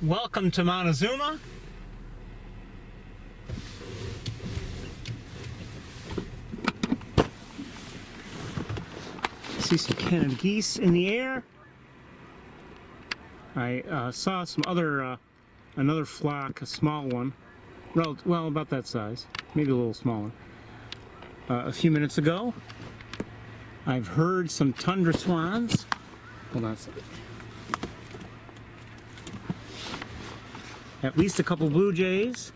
Welcome to Montezuma. See some Canada geese in the air. I saw some other, another flock, a small one, well, about that size, maybe a little smaller, a few minutes ago. I've heard some tundra swans. Hold on a second. At least a couple blue jays.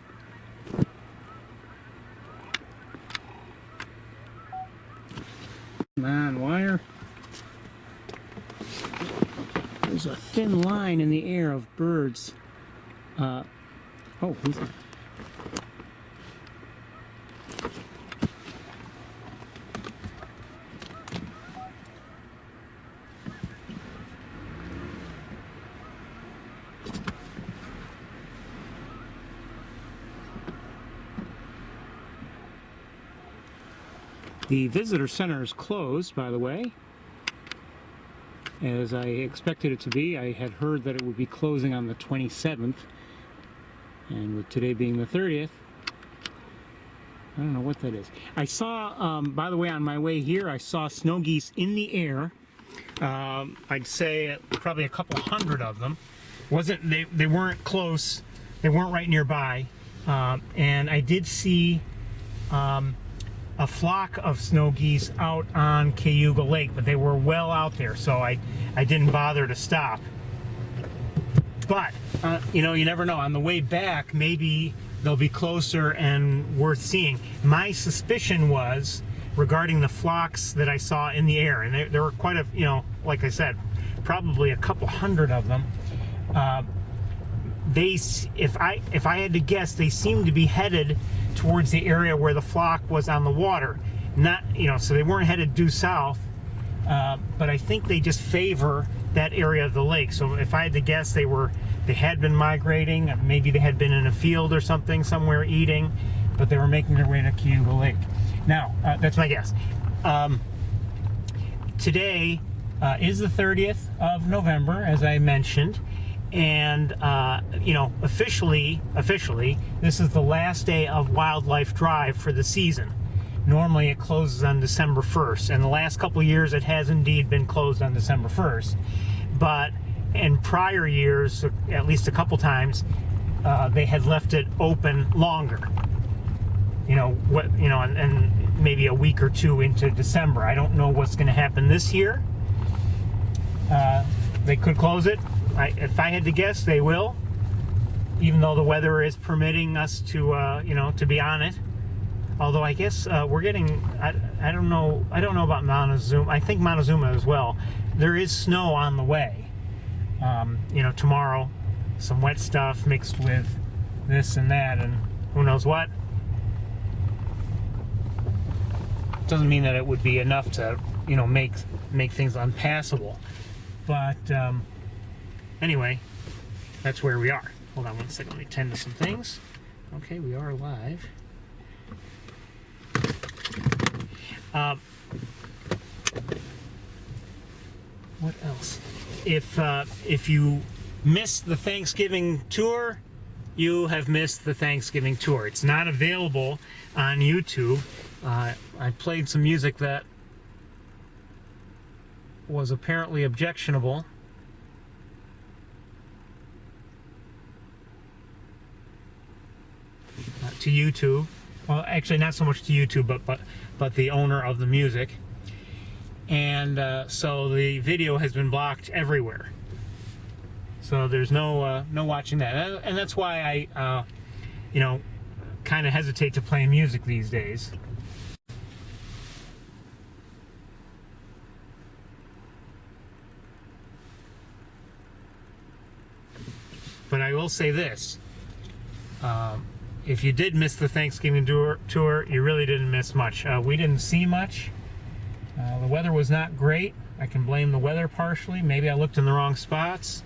Come on, wire. There's a thin line in the air of birds. Oh, who's that? The visitor center is closed, by the way, as I expected it to be. I had heard that it would be closing on the 27th, and with today being the 30th, I don't know what that is. I saw, by the way, on my way here, I saw snow geese in the air. I'd say probably a couple hundred of them. They weren't close, they weren't right nearby, and I did see a flock of snow geese out on Cayuga Lake, but they were well out there, so I didn't bother to stop. But, you know, you never know. On the way back, maybe they'll be closer and worth seeing. My suspicion was regarding the flocks that I saw in the air, and there were quite a, you know, like I said, probably a couple hundred of them. If I had to guess, they seemed to be headed towards the area where the flock was on the water. Not, you know, so they weren't headed due south, but I think they just favor that area of the lake. So if I had to guess, they had been migrating. Maybe they had been in a field or something somewhere eating, but they were making their way to Cayuga Lake. Now, that's my guess. Today is the 30th of November, as I mentioned. And, you know, officially, this is the last day of Wildlife Drive for the season. Normally it closes on December 1st, and the last couple of years it has indeed been closed on December 1st. But in prior years, at least a couple times, they had left it open longer. You know, and maybe a week or two into December. I don't know what's going to happen this year. They could close it. If I had to guess, they will, even though the weather is permitting us to, you know, to be on it. Although I guess we're getting, I don't know about Montezuma. I think Montezuma as well. There is snow on the way. You know, tomorrow, some wet stuff mixed with this and that, and who knows what. Doesn't mean that it would be enough to, you know, make things unpassable, but. Anyway, that's where we are. Hold on one second, let me tend to some things. Okay, we are live. What else? If you missed the Thanksgiving tour, you have missed the Thanksgiving tour. It's not available on YouTube. I played some music that was apparently objectionable. To YouTube. Well, actually not so much to YouTube, but the owner of the music. And so the video has been blocked everywhere. So there's no watching that. And that's why I, you know, kind of hesitate to play music these days. But I will say this. If you did miss the Thanksgiving tour, you really didn't miss much. We didn't see much. The weather was not great. I can blame the weather partially. Maybe I looked in the wrong spots.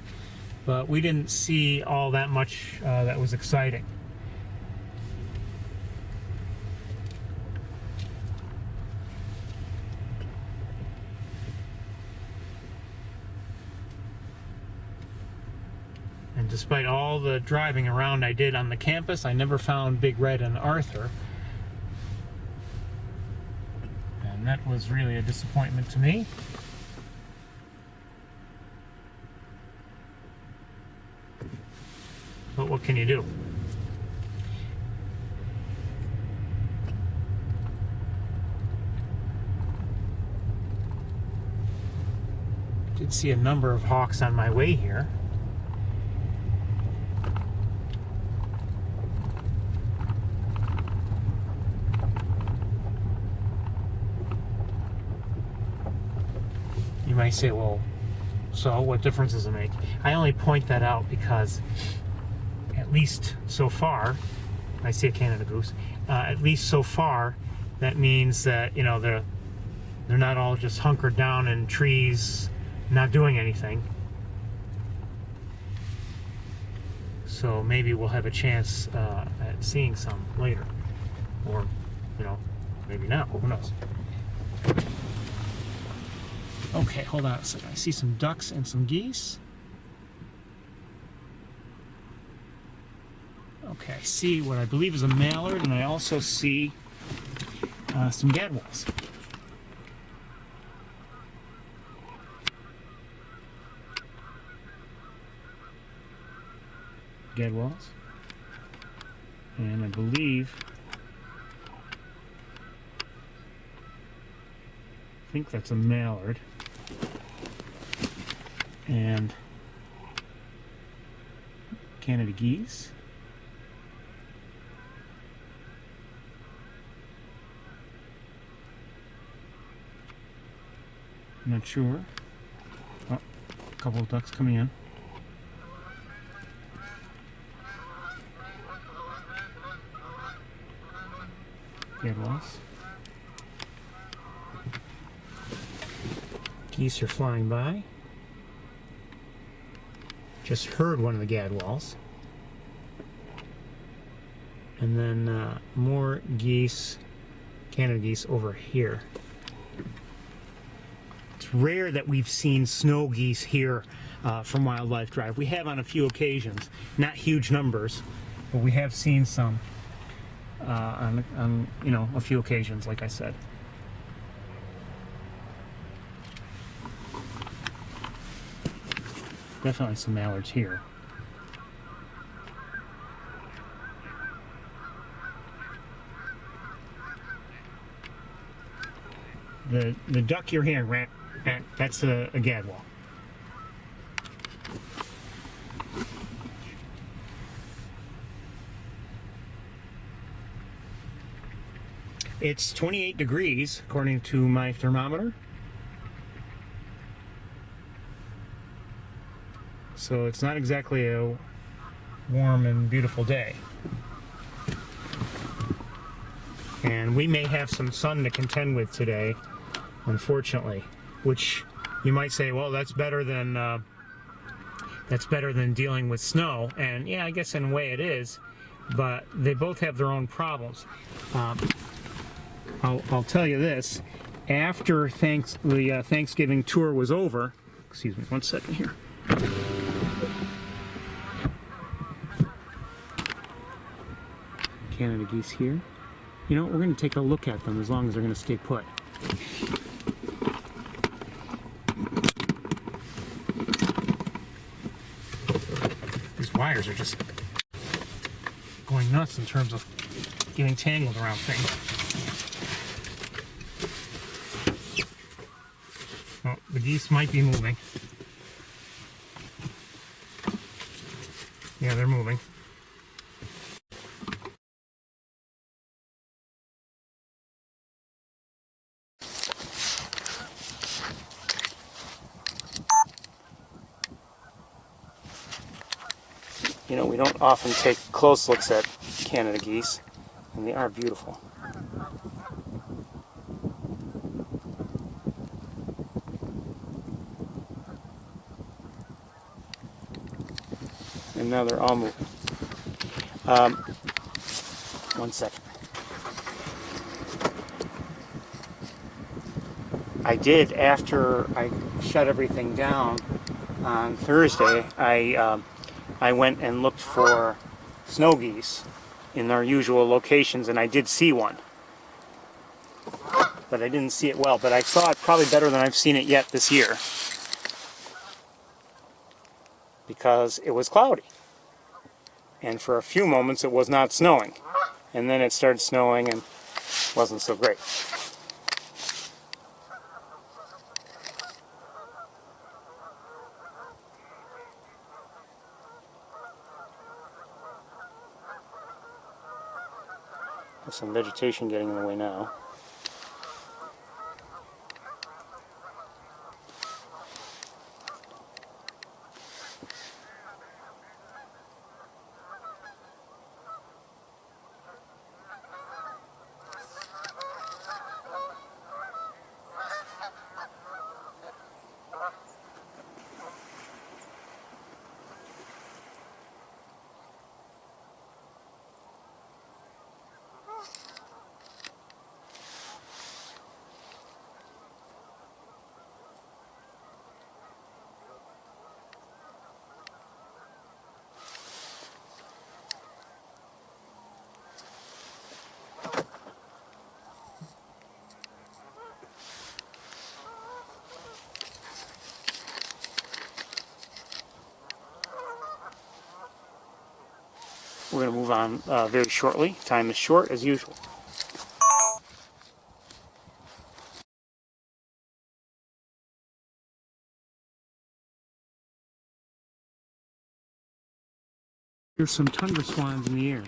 But we didn't see all that much that was exciting. despite all the driving around I did on the campus, I never found Big Red and Arthur. And that was really a disappointment to me. But what can you do? Did see a number of hawks on my way here. You might say, well, so what difference does it make? I only point that out because at least so far, I see a Canada goose, at least so far, that means that, you know, they're not all just hunkered down in trees, not doing anything. So maybe we'll have a chance at seeing some later. Or, you know, maybe not, who knows. Okay, hold on a second. I see some ducks and some geese. Okay, I see what I believe is a mallard, and I also see some gadwalls. Gadwalls. And I believe, I think that's a mallard. And Canada geese. I'm not sure. Oh, a couple of ducks coming in. Gadwalls. Geese are flying by. Just heard one of the gadwalls. And then more geese, Canada geese over here. It's rare that we've seen snow geese here from Wildlife Drive. We have on a few occasions, not huge numbers, but we have seen some on you know, a few occasions, like I said. Definitely some mallards here. The duck you're hearing, that's a gadwall. It's 28 degrees according to my thermometer. So it's not exactly a warm and beautiful day. And we may have some sun to contend with today, unfortunately, which you might say, well, that's better than dealing with snow. And yeah, I guess in a way it is, but they both have their own problems. I'll tell you this, after the Thanksgiving tour was over, excuse me 1 second here. Canada geese here. You know, we're going to take a look at them as long as they're going to stay put. These wires are just going nuts in terms of getting tangled around things. Oh, the geese might be moving. Yeah, they're moving. You know, we don't often take close looks at Canada geese, and they are beautiful. And now they're all moving. 1 second. I did, after I shut everything down on Thursday, I I went and looked for snow geese in their usual locations, and I did see one. But I didn't see it well, but I saw it probably better than I've seen it yet this year, because it was cloudy. And for a few moments it was not snowing. And then it started snowing and wasn't so great. There's some vegetation getting in the way now. We're going to move on very shortly. Time is short as usual. There's some tundra swans in the air.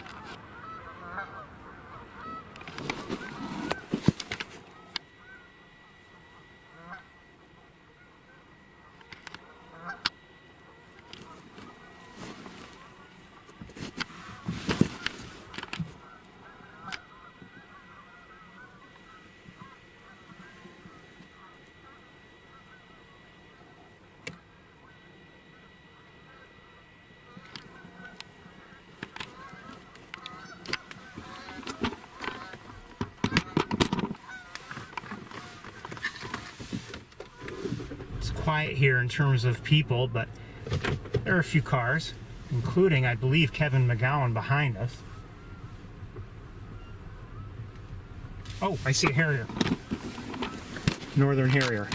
Quiet here in terms of people, but there are a few cars, including, I believe, Kevin McGowan behind us. Oh, I see a harrier. Northern harrier.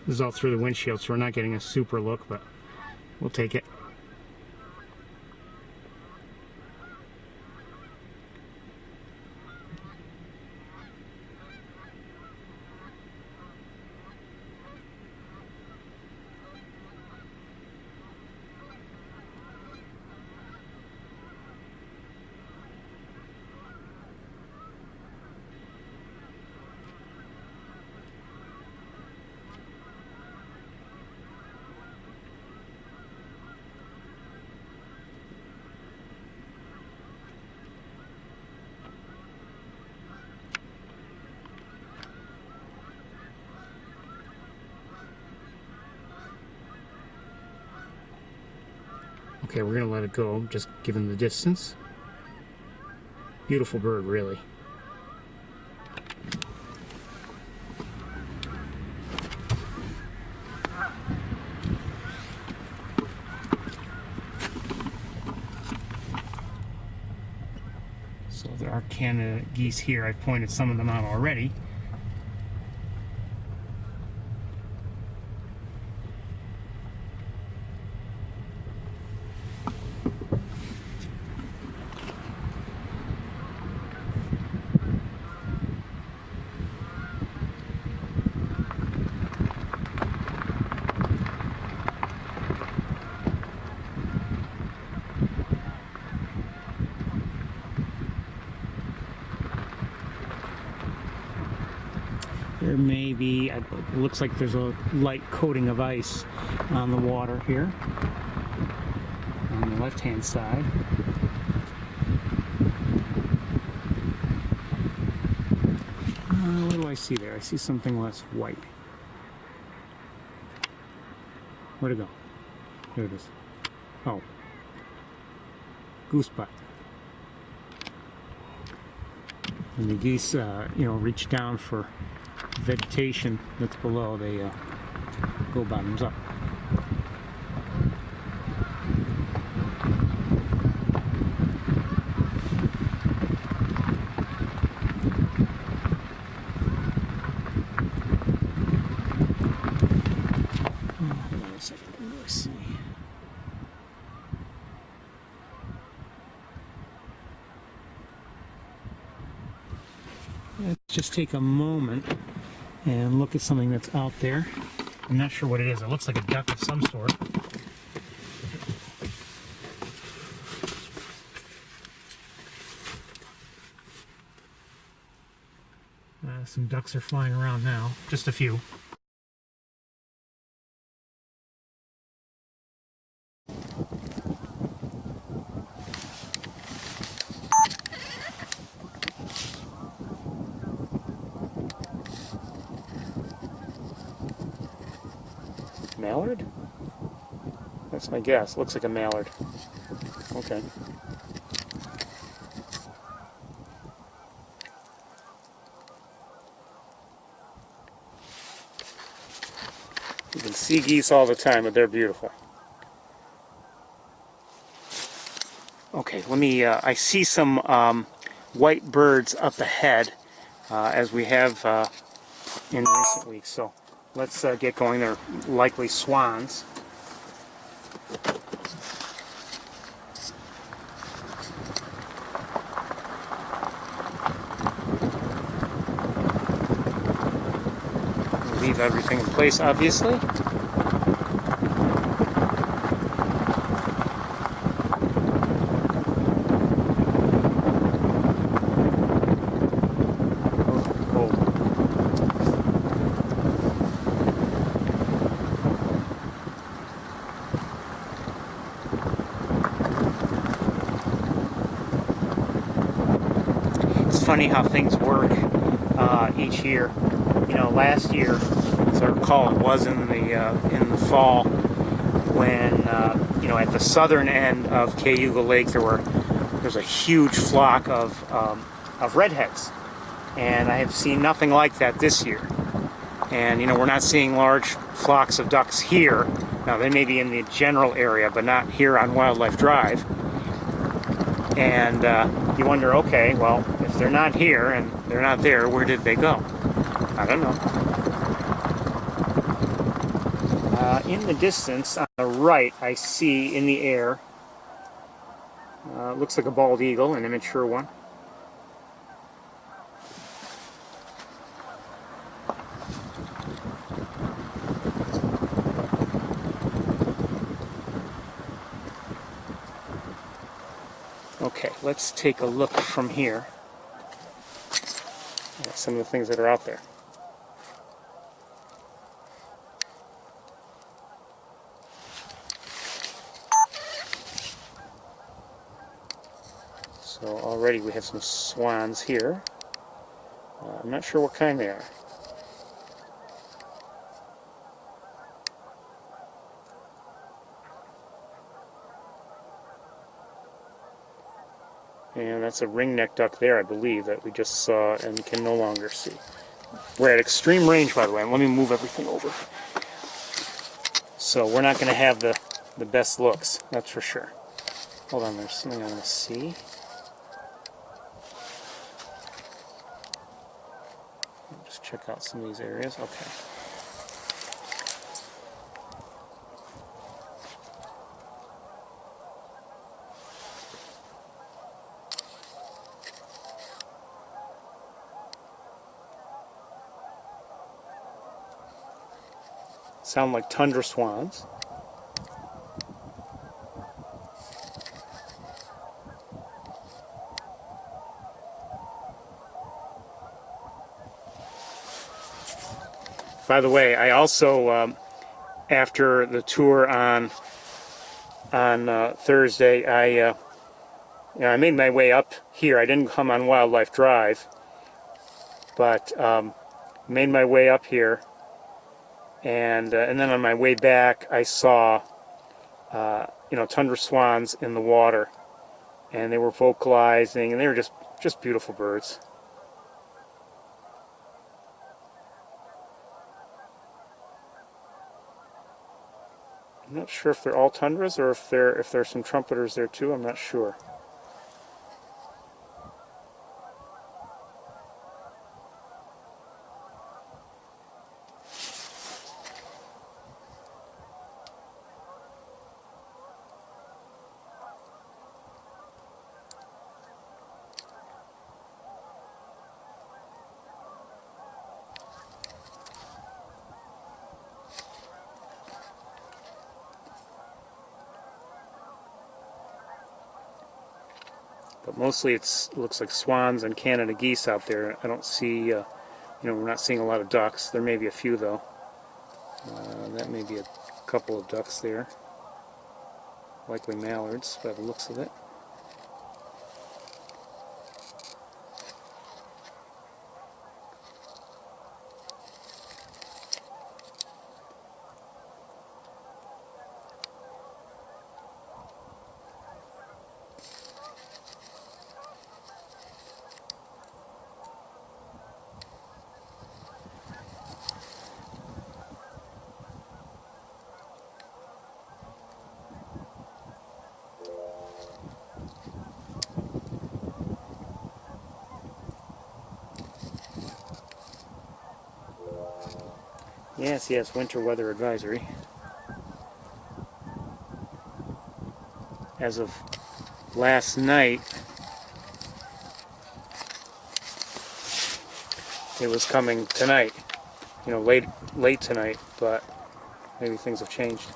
This is all through the windshield, so we're not getting a super look, but we'll take it. Okay, we're gonna let it go, just given the distance. Beautiful bird, really. So there are Canada geese here. I've pointed some of them out already. There may be, it looks like there's a light coating of ice on the water here, on left-hand side. What do I see there? I see something less white. Where'd it go? There it is. Oh. Goose butt. When the geese, reach down for vegetation that's below, they go bottoms up. Hold on a second. What do I see? Let's just take a moment and look at something that's out there. I'm not sure what it is. It looks like a duck of some sort. Some ducks are flying around now. Just a few. Mallard? That's my guess. Looks like a mallard. Okay. You can see geese all the time, but they're beautiful. Okay, let me, I see some white birds up ahead, as we have in recent weeks, so let's get going. They're likely swans. Leave everything in place, obviously. It's funny how things work each year. You know, last year, as I recall, it was in the fall when at the southern end of Cayuga Lake there's a huge flock of redheads, and I have seen nothing like that this year. And we're not seeing large flocks of ducks here. Now they may be in the general area, but not here on Wildlife Drive. And you wonder, okay, well, if they're not here and they're not there, where did they go? I don't know. In the distance, on the right, I see in the air, looks like a bald eagle, an immature one. Okay, let's take a look from here at some of the things that are out there. So already we have some swans here. I'm not sure what kind they are. And that's a ringneck duck there, I believe, that we just saw and can no longer see. We're at extreme range, by the way, and let me move everything over. So we're not going to have the best looks, that's for sure. Hold on, there's something I want to see. Just check out some of these areas. Okay. Sound like tundra swans. By the way, I also, after the tour on on Thursday, I made my way up here. I didn't come on Wildlife Drive, but made my way up here, and then on my way back, I saw tundra swans in the water, and they were vocalizing, and they were just beautiful birds. I'm not sure if they're all tundras or if there's some trumpeters there too. I'm not sure. But mostly it looks like swans and Canada geese out there. I don't see, we're not seeing a lot of ducks. There may be a few though. That may be a couple of ducks there. Likely mallards by the looks of it. Yes, winter weather advisory. As of last night, it was coming tonight, late tonight, but maybe things have changed.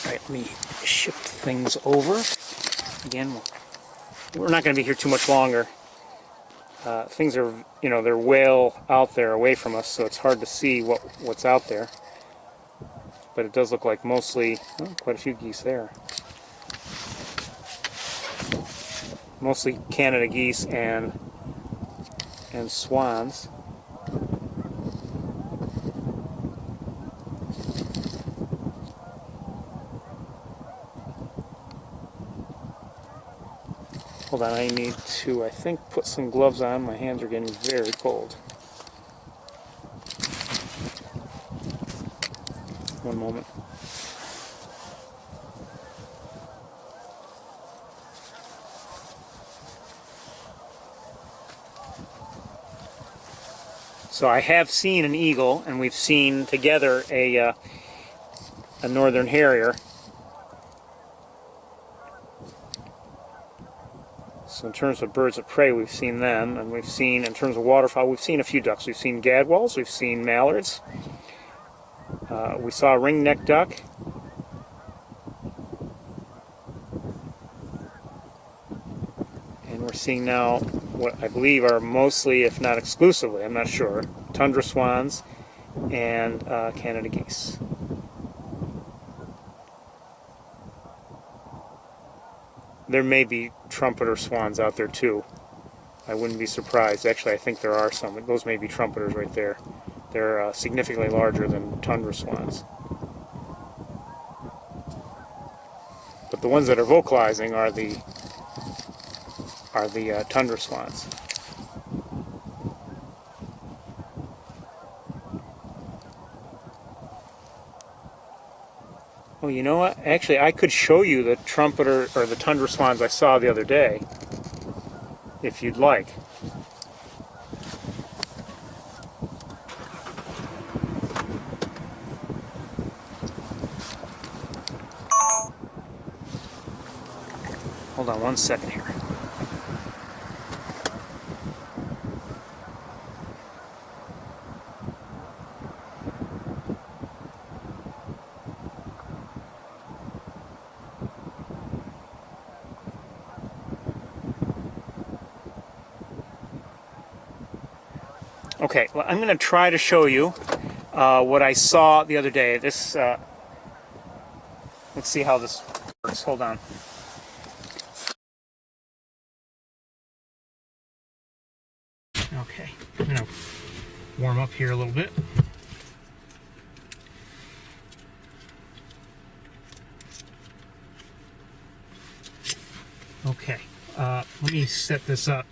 Alright, let me shift things over. Again, we're not going to be here too much longer. Things are, they're well out there away from us, so it's hard to see what's out there. But it does look like mostly, quite a few geese there. Mostly Canada geese and swans. Hold on, I need to, I think, put some gloves on. My hands are getting very cold. One moment. So I have seen an eagle, and we've seen together a northern harrier. So in terms of birds of prey, we've seen them, and we've seen, in terms of waterfowl, we've seen a few ducks. We've seen gadwalls, we've seen mallards. We saw a ring-necked duck. And we're seeing now what I believe are mostly, if not exclusively, I'm not sure, tundra swans and Canada geese. There may be trumpeter swans out there too. I wouldn't be surprised. Actually, I think there are some. Those may be trumpeters right there. They're significantly larger than tundra swans. But the ones that are vocalizing are the tundra swans. Oh, you know what? Actually, I could show you the trumpeter or the tundra swans I saw the other day, if you'd like. Hold on one second here. Okay, well, I'm going to try to show you what I saw the other day. This, let's see how this works. Hold on. Okay, I'm going to warm up here a little bit. Okay, let me set this up.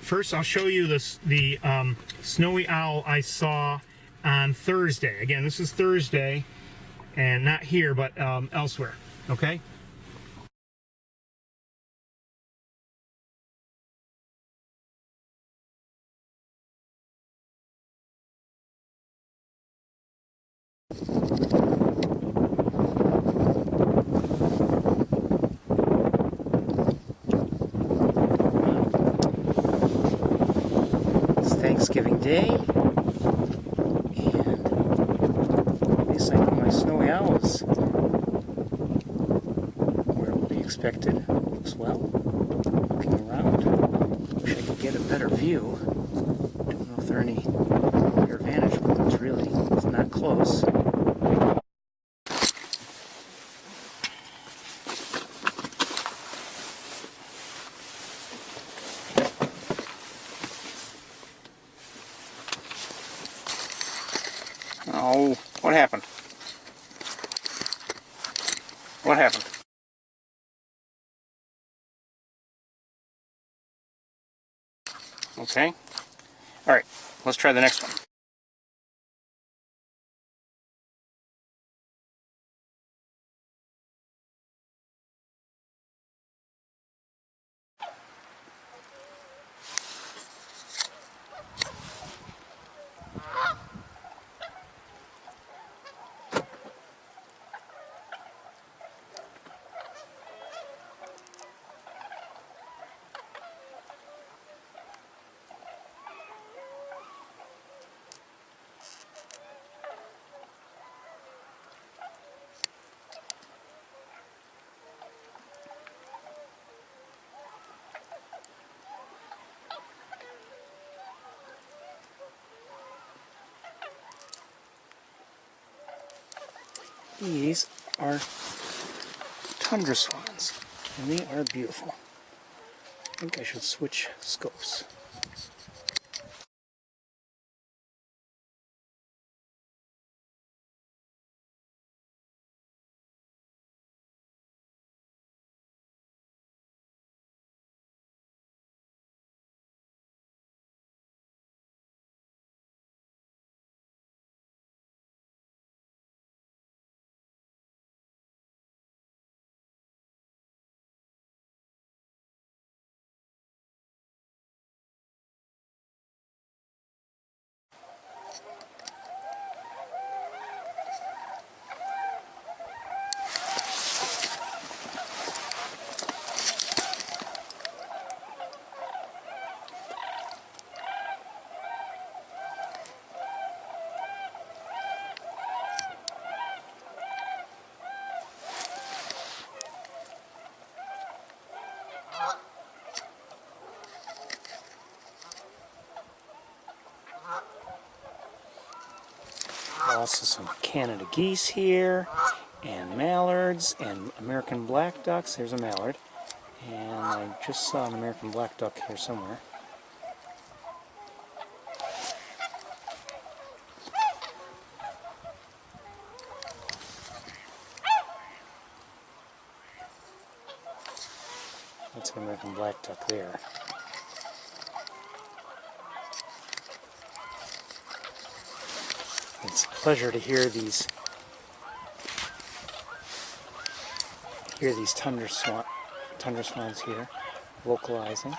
First, I'll show you the snowy owl I saw on Thursday. Again, this is Thursday, and not here, but elsewhere. Okay? It's Thanksgiving Day, and at least I know my snowy owls where it will be expected. Looks well. Looking around, wish I could get a better view. Don't know if there are any better vantage points, really. It's not close. Oh, what happened? What happened? Okay. All right, let's try the next one. These are tundra swans, and they are beautiful. I think I should switch scopes. Also some Canada geese here, and mallards, and American black ducks. There's a mallard. And I just saw an American black duck here somewhere. That's an American black duck there. It's a pleasure to hear these tundra swans here vocalizing.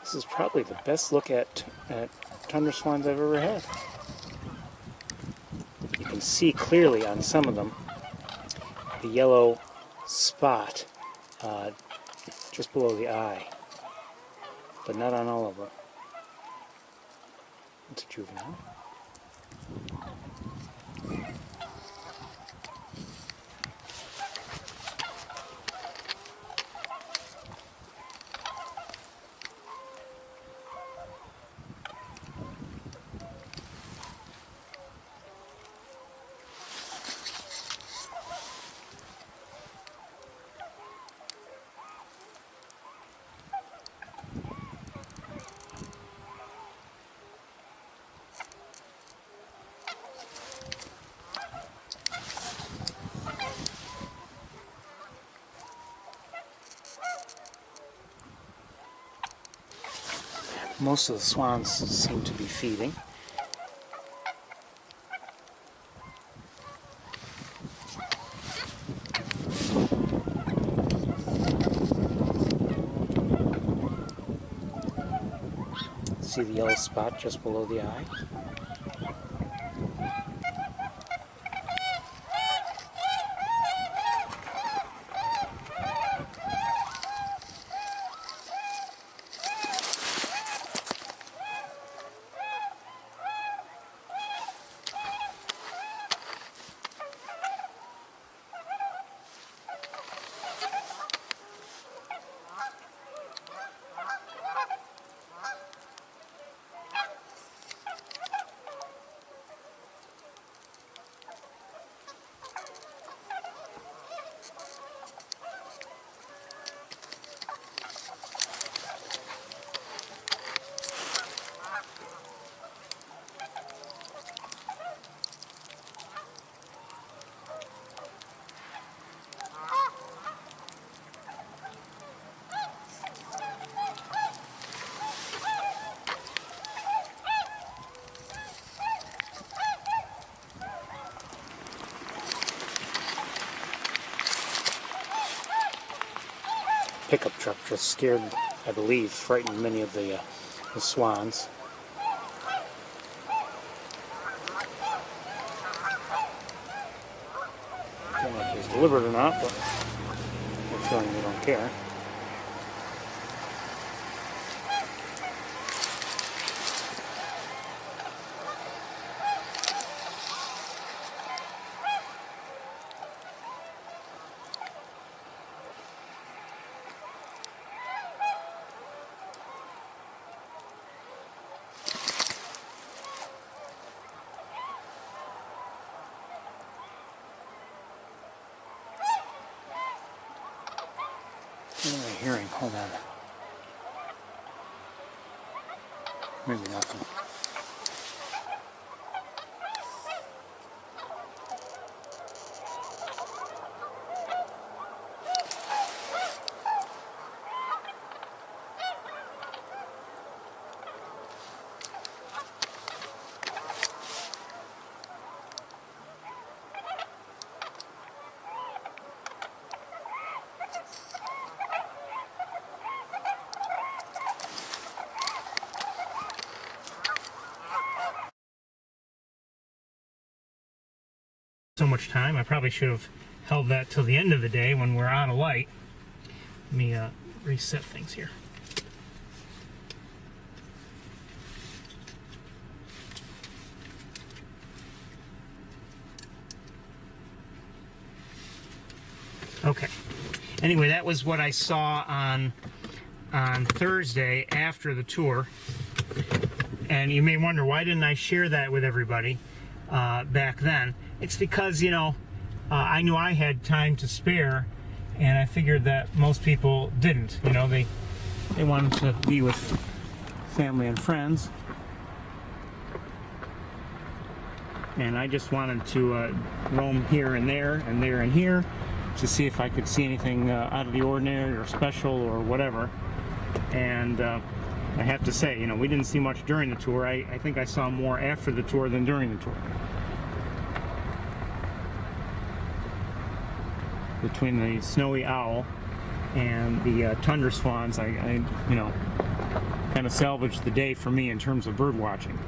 This is probably the best look at tundra swans I've ever had. You can see clearly on some of them the yellow spot just below the eye, but not on all of them. It's a juvenile. Most of the swans seem to be feeding. See the yellow spot just below the eye? Pickup truck just scared, I believe, frightened many of the swans. I don't know if it's deliberate or not, but I'm feeling they don't care. What am I hearing? Hold on. Maybe nothing. So much time. I probably should have held that till the end of the day when we're out of light. Let me reset things here. Okay. Anyway, that was what I saw on Thursday after the tour. And you may wonder, why didn't I share that with everybody back then? It's because, you know, I knew I had time to spare, and I figured that most people didn't. You know, they wanted to be with family and friends. And I just wanted to roam here and there and there and here to see if I could see anything out of the ordinary or special or whatever. And I have to say, you know, we didn't see much during the tour. I think I saw more after the tour than during the tour. Between the snowy owl and the tundra swans, you know, kind of salvaged the day for me in terms of bird watching.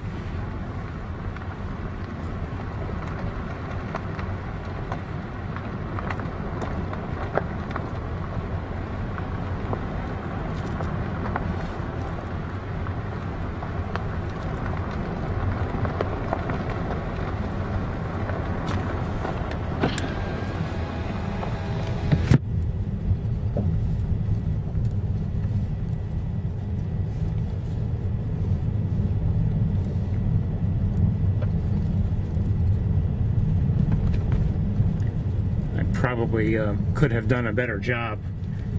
Probably could have done a better job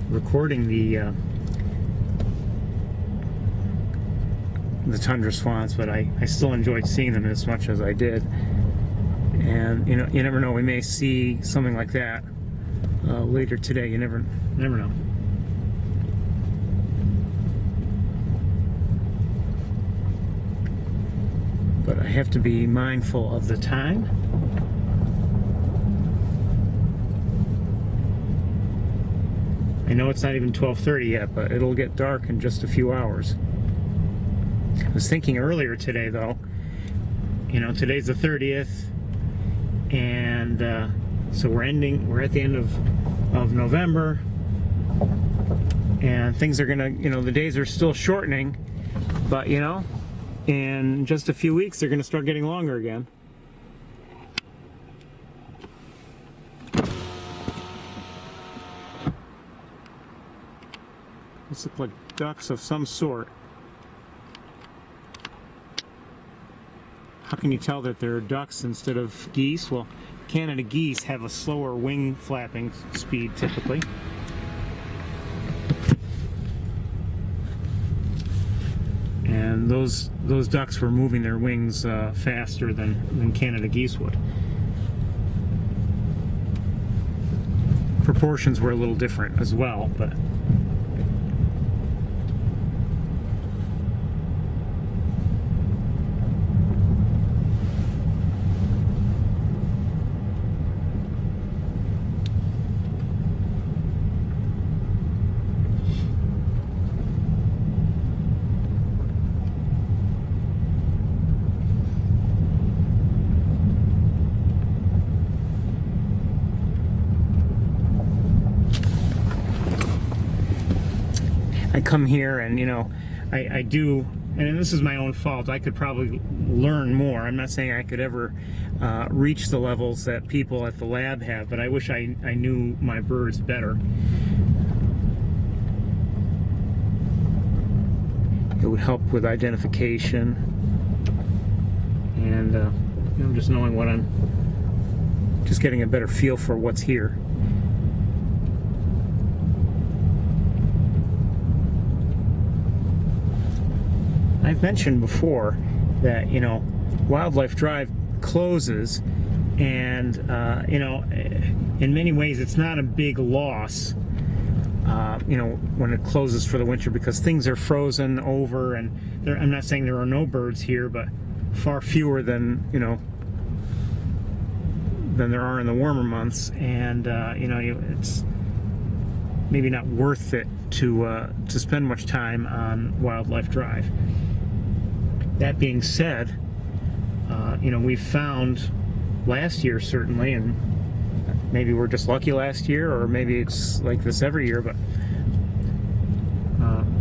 recording the tundra swans, but I still enjoyed seeing them as much as I did. And you know, you never know, we may see something like that later today. You never know. But I have to be mindful of the time. I know it's not even 12:30 yet, but it'll get dark in just a few hours. I was thinking earlier today, though, you know, today's the 30th, and so we're at the end of November, and things are gonna, you know, the days are still shortening, but you know, in just a few weeks they're gonna start getting longer again. These look like ducks of some sort. How can you tell that they're ducks instead of geese? Well, Canada geese have a slower wing flapping speed typically. And those ducks were moving their wings faster than Canada geese would. Proportions were a little different as well, but I come here and, you know, I do, and this is my own fault, I could probably learn more. I'm not saying I could ever reach the levels that people at the lab have, but I wish I knew my birds better. It would help with identification and you know, just knowing what just getting a better feel for what's here. I've mentioned before that, you know, Wildlife Drive closes, and you know, in many ways it's not a big loss, you know, when it closes for the winter, because things are frozen over, and I'm not saying there are no birds here, but far fewer than, you know, than there are in the warmer months, and you know, it's maybe not worth it to spend much time on Wildlife Drive. That being said, you know, we found last year certainly, and maybe we're just lucky last year, or maybe it's like this every year, but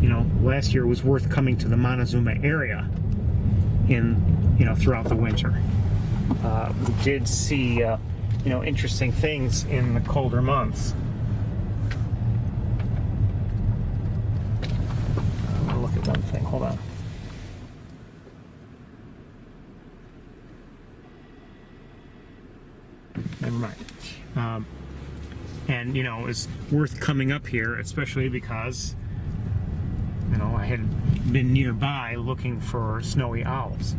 you know, last year was worth coming to the Montezuma area in, you know, throughout the winter. We did see, you know, interesting things in the colder months. I'm gonna look at one thing. Hold on. Never mind. And, you know, it's worth coming up here, especially because, you know, I had been nearby looking for snowy owls.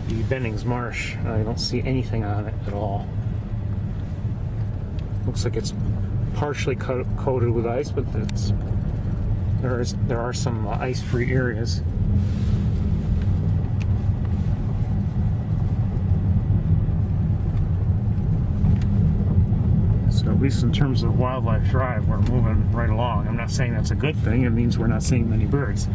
The Bennings Marsh, I don't see anything on it at all. Looks like it's partially coated with ice, but there are some ice-free areas. So at least in terms of wildlife drive, we're moving right along. I'm not saying that's a good thing. It means we're not seeing many birds.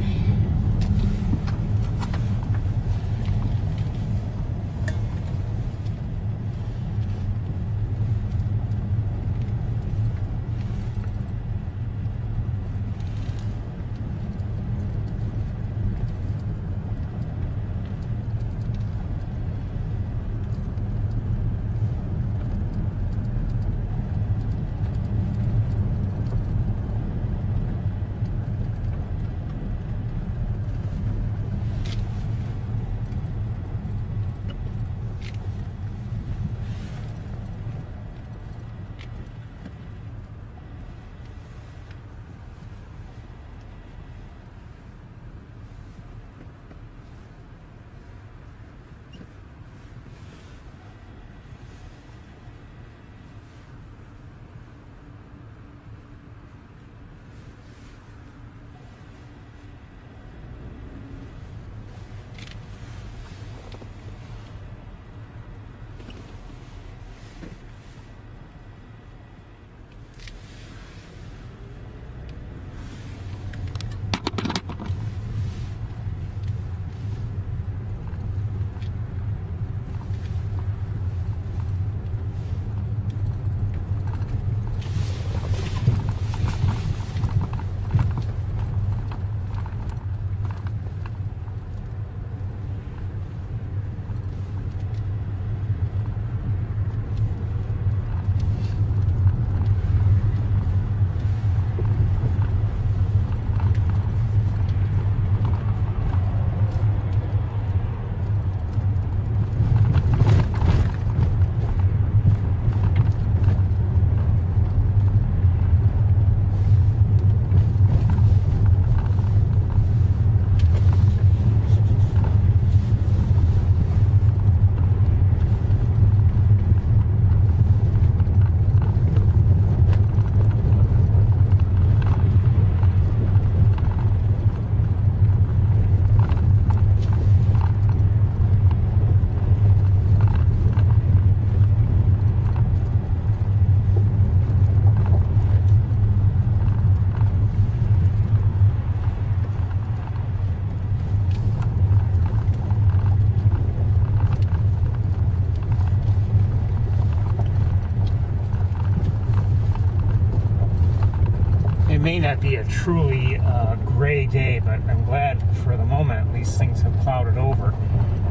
It may not be a truly gray day, but I'm glad for the moment at least things have clouded over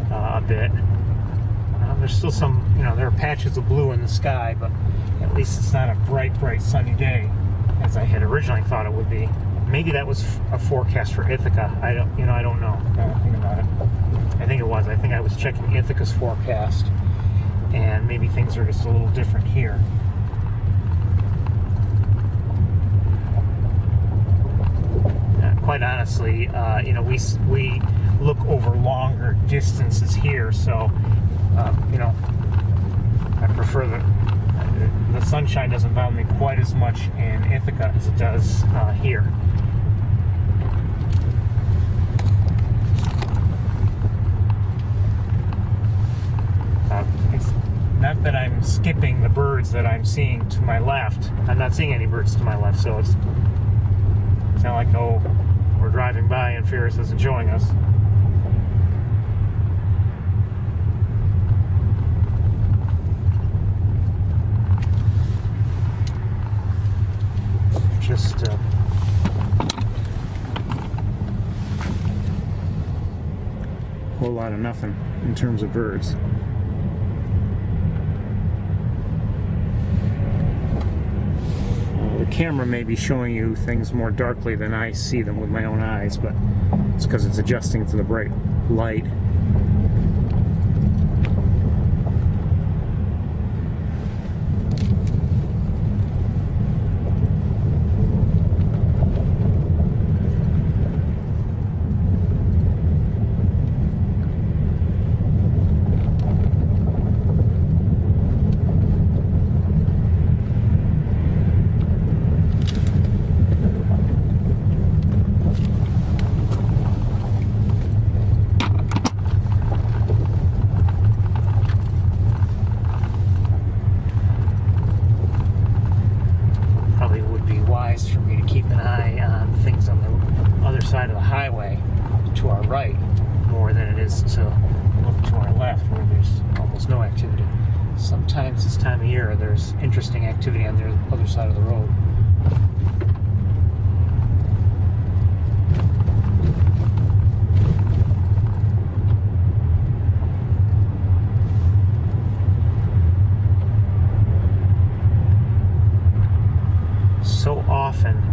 a bit. There's still some, there are patches of blue in the sky, but at least it's not a bright sunny day as I had originally thought it would be. Maybe that was a forecast for Ithaca. I don't know. I don't think about it. I think it was. I think I was checking Ithaca's forecast, and maybe things are just a little different here. Quite honestly, we look over longer distances here, so I prefer the sunshine doesn't bother me quite as much in Ithaca as it does here. It's not that I'm skipping the birds that I'm seeing to my left. I'm not seeing any birds to my left, so it's not like, oh, we're driving by and Ferris is enjoying us. Just a whole lot of nothing in terms of birds. The camera may be showing you things more darkly than I see them with my own eyes, but it's because it's adjusting to the bright light. this time of year, there's interesting activity on the other side of the road. So often,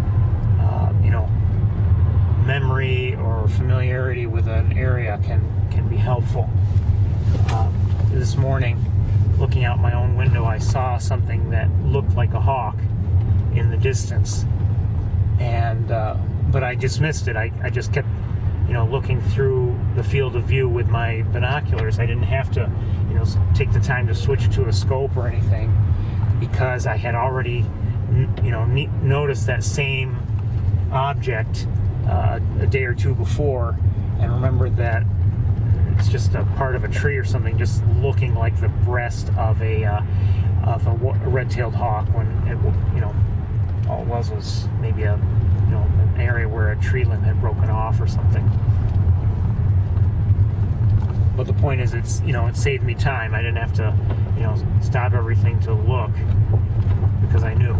memory or familiarity with an area can be helpful. This morning, looking out my own window, I saw something that looked like a hawk in the distance, and but I dismissed it. I just kept looking through the field of view with my binoculars. I didn't have to take the time to switch to a scope or anything, because I had already noticed that same object a day or two before, and remembered that it's just a part of a tree or something, just looking like the breast of a red-tailed hawk, when all it was maybe an area where a tree limb had broken off or something. But the point is, it saved me time. I didn't have to stop everything to look, because I knew.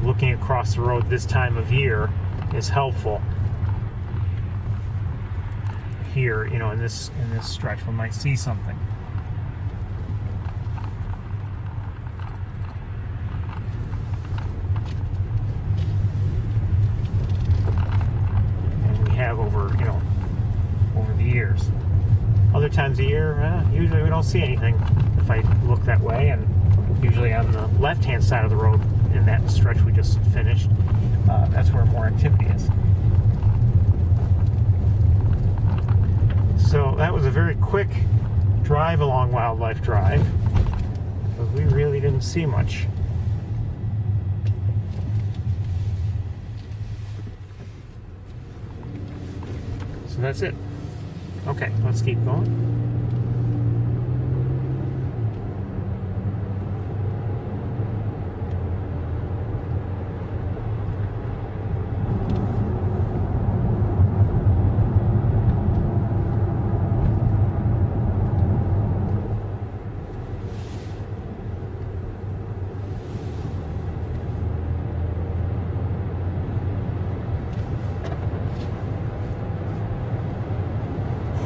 Looking across the road this time of year is helpful. Here, in this stretch, we might see something. And we have over the years. Other times of year, usually we don't see anything if I look that way, and usually on the left-hand side of the road in that stretch we just finished, that's where more activity is. So that was a very quick drive along Wildlife Drive, because we really didn't see much. So that's it. Okay, let's keep going.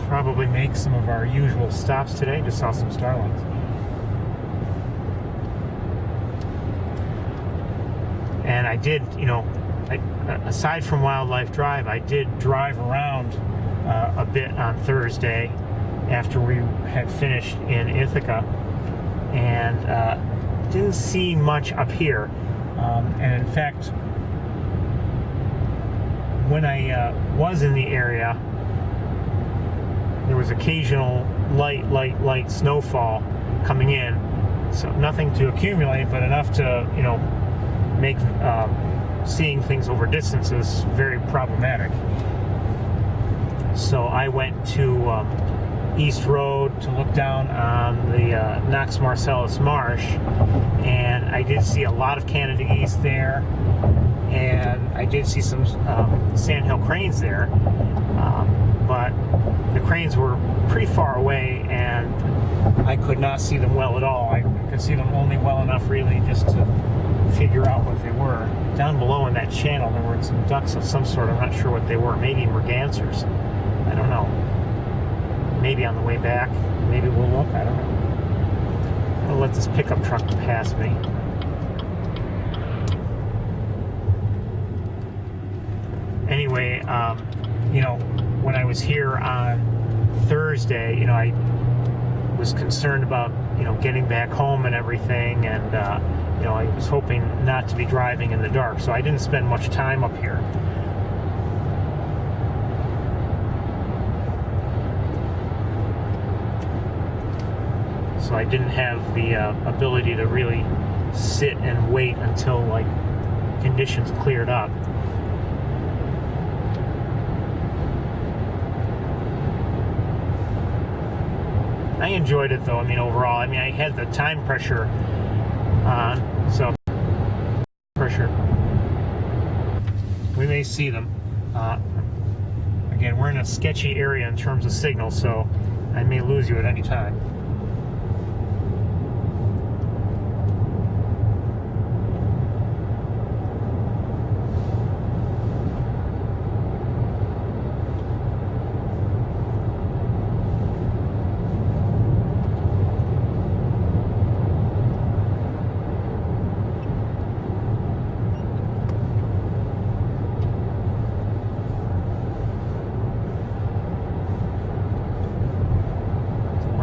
Probably make some of our usual stops today. Just saw some starlings. And I did, aside from Wildlife Drive, I did drive around a bit on Thursday after we had finished in Ithaca, and didn't see much up here. And in fact, when I was in the area, there was occasional light snowfall coming in, so nothing to accumulate, but enough to make seeing things over distances very problematic. So I went to East Road to look down on the Knox Marcellus Marsh, and I did see a lot of Canada geese there, and I did see some sandhill cranes there, but the cranes were pretty far away, and I could not see them well at all. I could see them only well enough really just to figure out what they were. Down below in that channel there were some ducks of some sort. I'm not sure what they were. Maybe mergansers. I don't know. Maybe on the way back. Maybe we'll look. I don't know. I'll let this pickup truck pass me. Anyway, when I was here on Thursday, I was concerned about, getting back home and everything, and, I was hoping not to be driving in the dark, so I didn't spend much time up here. So I didn't have the ability to really sit and wait until, conditions cleared up. I enjoyed it though. Overall, I had the time pressure on, so pressure. We may see them. Again, we're in a sketchy area in terms of signal, so I may lose you at any time.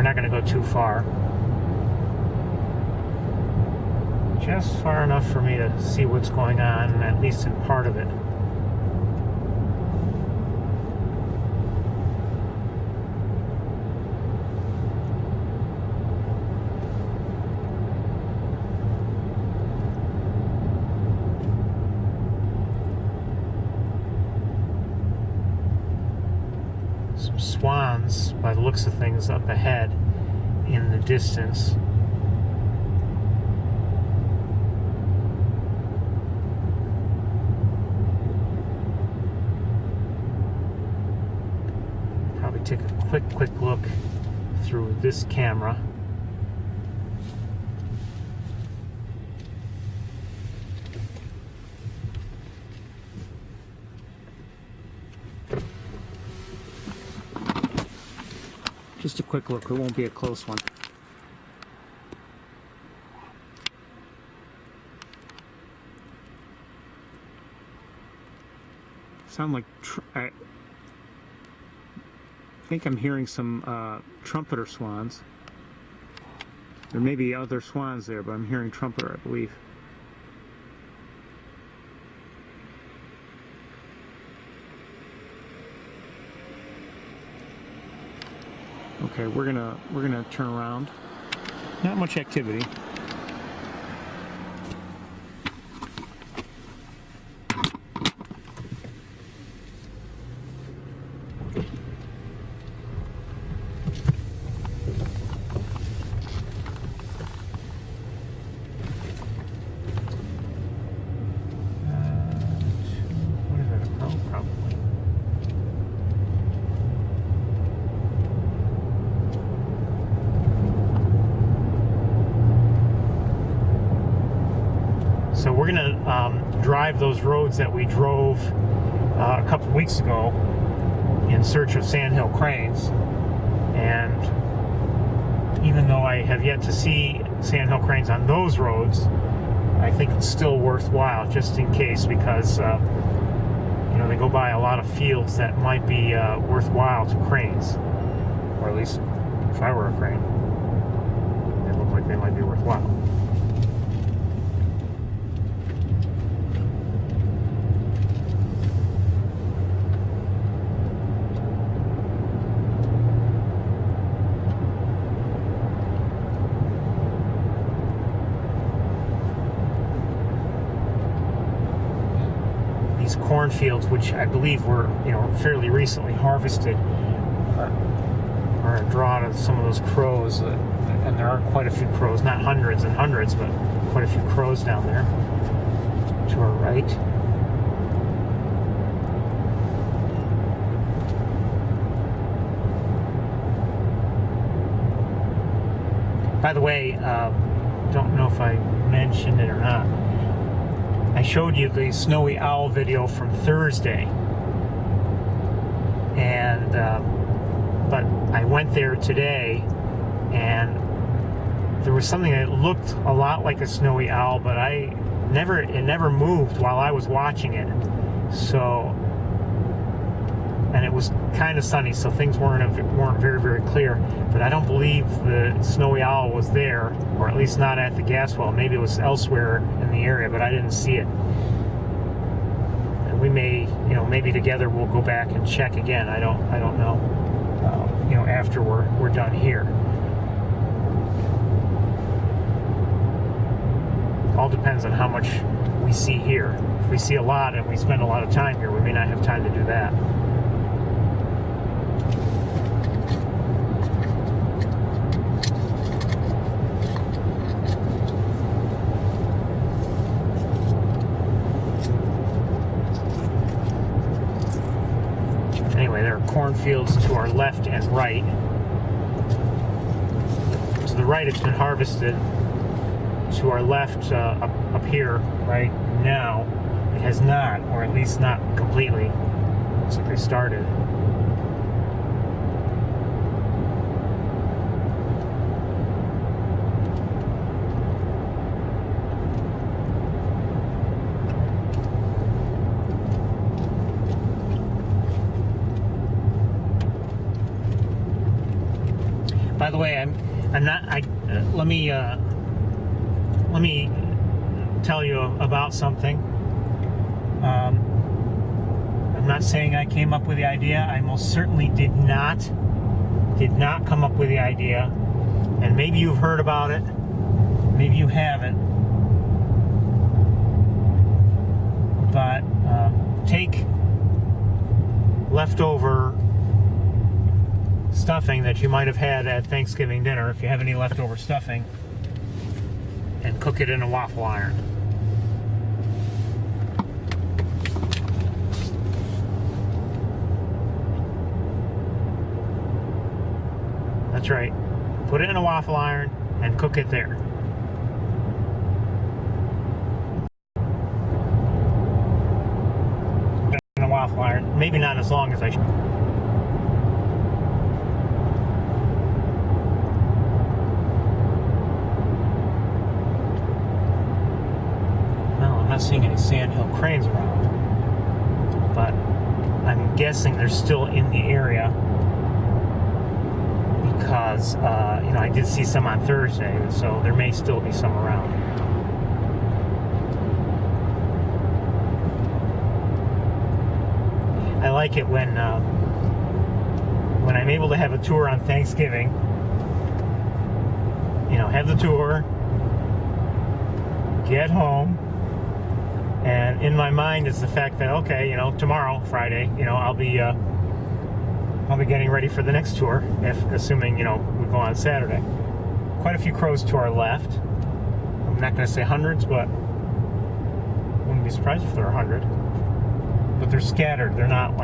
Not going to go too far. Just far enough for me to see what's going on, at least in part of it. Some swans, by the looks of things, up ahead in the distance. Probably take a quick look through this camera. Just a quick look, it won't be a close one. Sound like, I think I'm hearing some trumpeter swans. There may be other swans there, but I'm hearing trumpeter, I believe. Okay, we're gonna turn around. Not much activity. What is that, a crow? Probably. So we're going to drive those roads that we drove a couple weeks ago in search of sandhill cranes. And even though I have yet to see sandhill cranes on those roads, I think it's still worthwhile just in case, because you know, they go by a lot of fields that might be worthwhile to cranes, or at least if I were a crane, they look like they might be worthwhile. These cornfields, which I believe were, you know, fairly recently harvested, are a draw to some of those crows, and there are quite a few crows, not hundreds and hundreds, but quite a few crows down there to our right. By the way, don't know if I mentioned it or not, I showed you the snowy owl video from Thursday, and but I went there today, and there was something that looked a lot like a snowy owl, but it never moved while I was watching it. So, and it was kind of sunny, so things weren't very, very clear. But I don't believe the snowy owl was there, or at least not at the gas well. Maybe it was elsewhere in the area, but I didn't see it. And we may, you know, maybe together we'll go back and check again. I don't know. You know, after we're done here. All depends on how much we see here. If we see a lot and we spend a lot of time here, we may not have time to do that. Anyway, there are cornfields to our left and right. the right it's been harvested. To our left, up here, right now, it has not, or at least not completely. Looks like they started. By the way, let me tell you about something. I'm not saying I came up with the idea. I most certainly did not come up with the idea. And maybe you've heard about it. Maybe you haven't. But take leftover stuffing that you might have had at Thanksgiving dinner, if you have any leftover stuffing, and cook it in a waffle iron. That's right. Put it in a waffle iron and cook it there. In a waffle iron. Maybe not as long as I should. I'm not seeing any sandhill cranes around, but I'm guessing they're still in the area because I did see some on Thursday, so there may still be some around. I like it when I'm able to have a tour on Thanksgiving. Have the tour, get home. And in my mind is the fact that, okay, tomorrow, Friday, I'll be getting ready for the next tour, assuming, we go on Saturday. Quite a few crows to our left. I'm not going to say hundreds, but wouldn't be surprised if there are 100. But they're scattered. They're not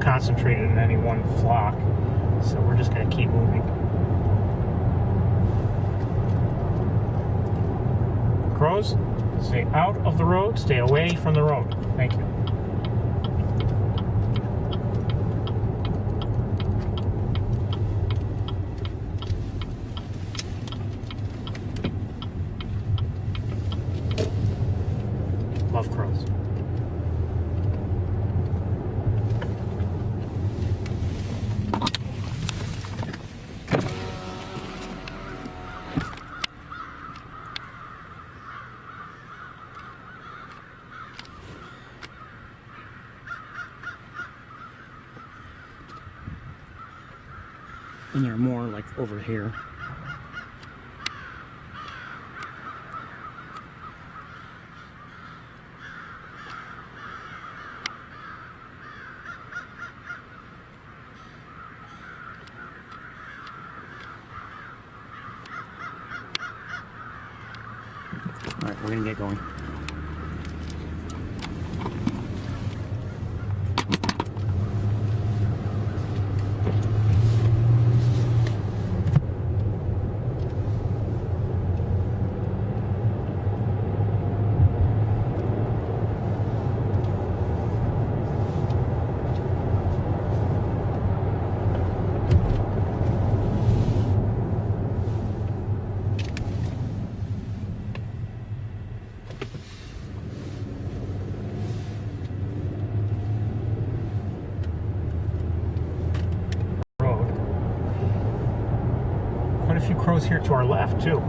concentrated in any one flock. So we're just going to keep moving. Crows, stay out of the road, stay away from the road. Thank you. Love crows. And there are more over here. All right, we're gonna get going. A few crows here to our left too.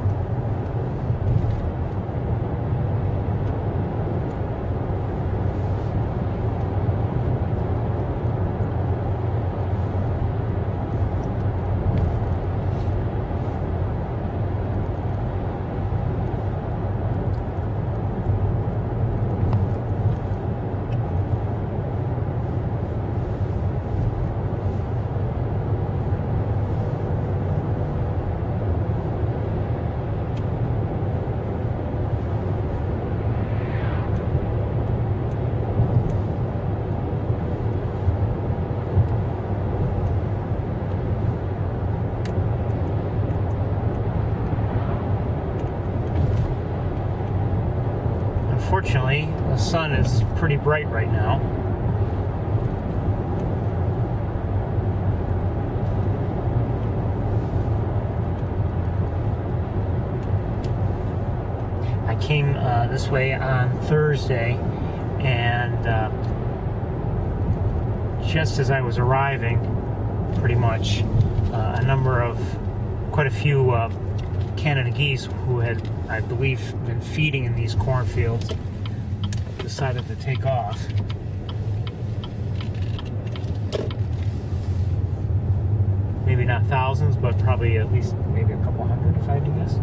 Fortunately, the sun is pretty bright right now. I came this way on Thursday, and just as I was arriving, pretty much, quite a few Canada geese who had, I believe, been feeding in these cornfields decided to take off. Maybe not thousands, but probably at least maybe a couple hundred, if I had to guess.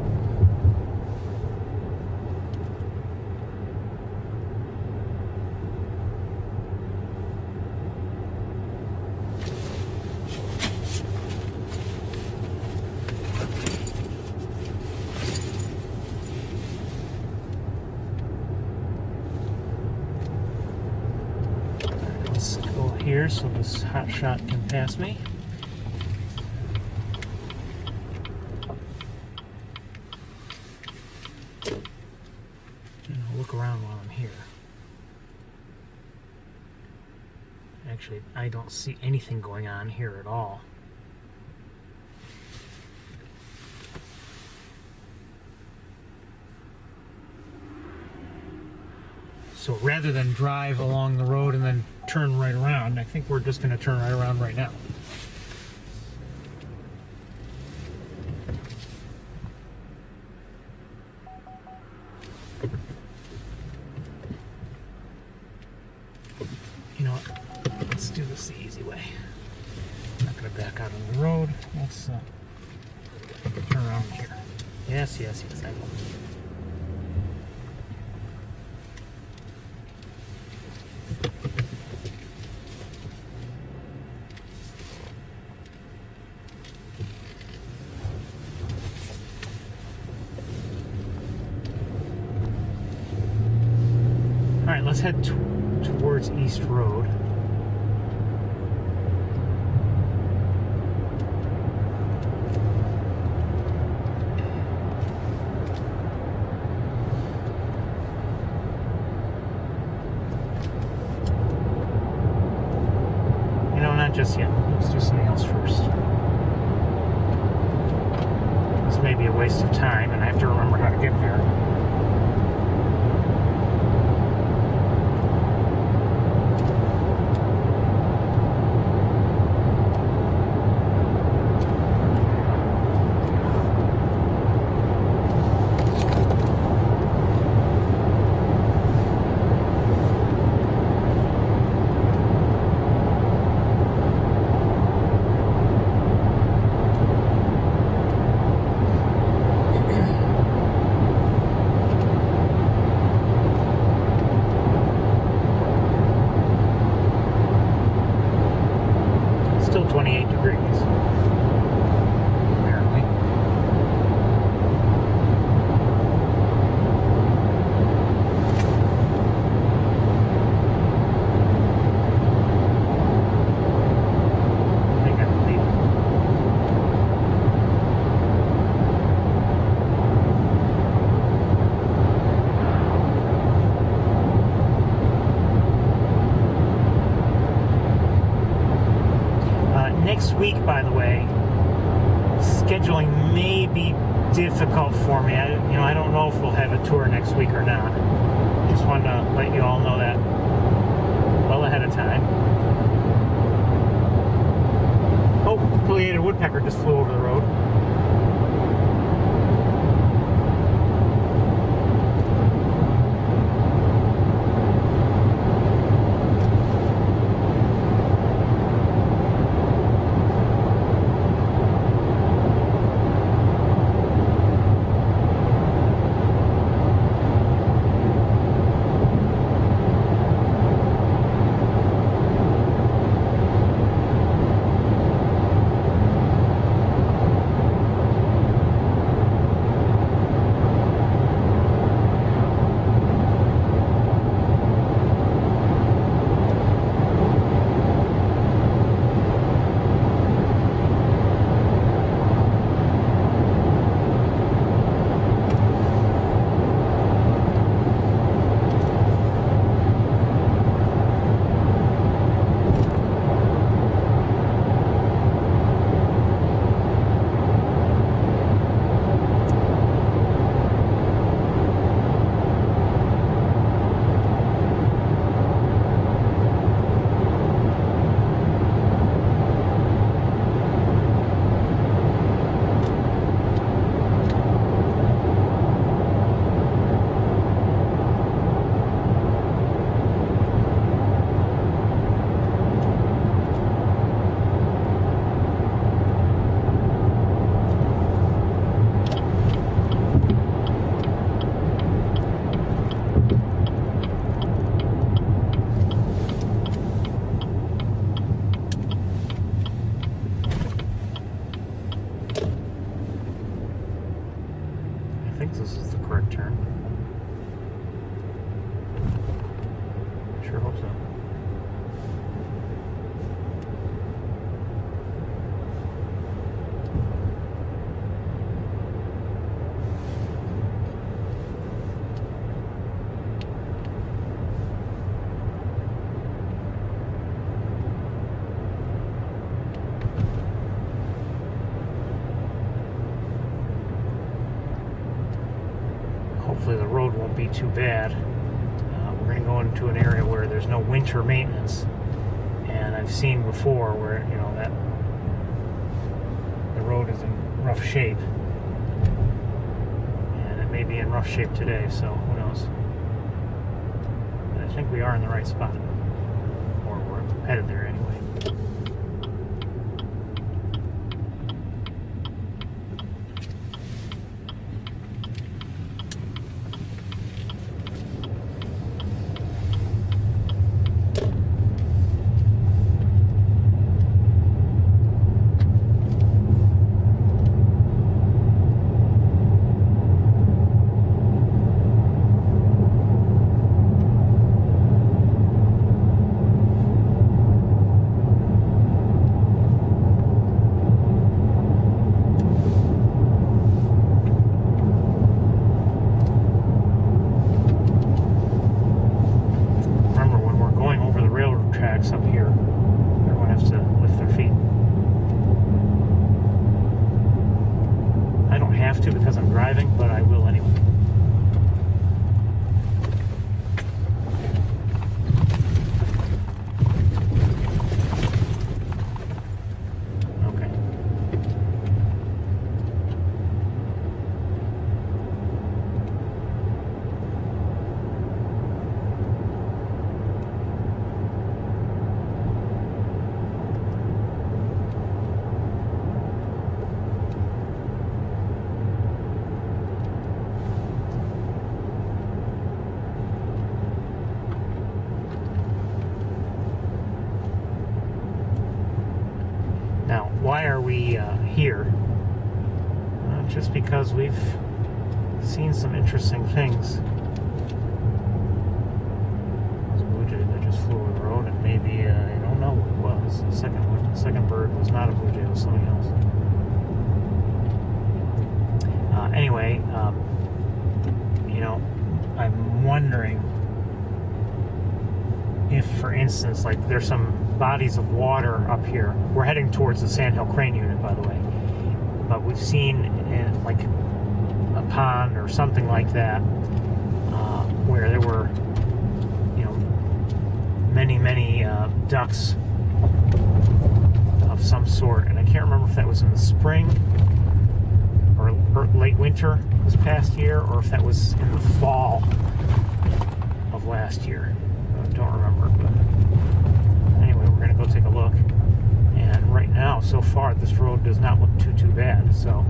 Let's go here so this hot shot can pass me. And I'll look around while I'm here. Actually, I don't see anything going on here at all. So rather than drive along the road and then turn right around, I think we're just going to turn right around right now. You know what? Let's do this the easy way. I'm not going to back out on the road. Let's turn around here. Yes, I will. Alright, let's head towards East Road. You know, not just yet. Let's do something else first. This may be a waste of time, and I have to remember how to get there. Still 28 degrees, apparently. I think I believe it. Next week, by the way, scheduling may be difficult for me. I don't know if we'll have a tour next week or not. Just wanted to let you all know that well ahead of time. Oh, pileated woodpecker just flew over the road. think this is the correct turn. Sure hope so. Hopefully the road won't be too bad. We're going to go into an area where there's no winter maintenance, and I've seen before where, you know, that the road is in rough shape, and it may be in rough shape today, so who knows. But I think we are in the right spot, or we're headed there anyway. Up here, everyone has to lift their feet. I don't have to because I'm driving, but I will anyway. Now, why are we here? Just because we've seen some interesting things. There's a blue jay that just flew over the road, and maybe, I don't know what it was. The second one, the second bird was not a blue jay, it was something else. Anyway, you know, I'm wondering if, for instance, like there's some bodies of water up here. We're heading towards the Sandhill Crane Unit, by the way. But we've seen in like a pond or something like that where there were, you know, many ducks of some sort. And I can't remember if that was in the spring or late winter this past year, or if that was in the fall of last year. I don't remember, but anyway, we're going to go take a look. And right now, so far, this road does not look too bad, so.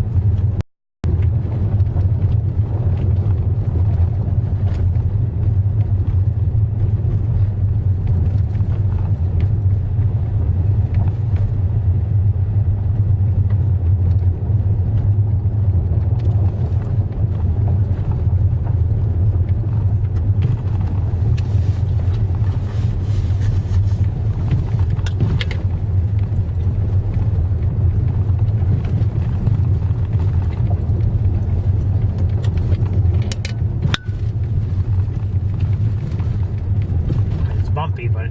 Bumpy, but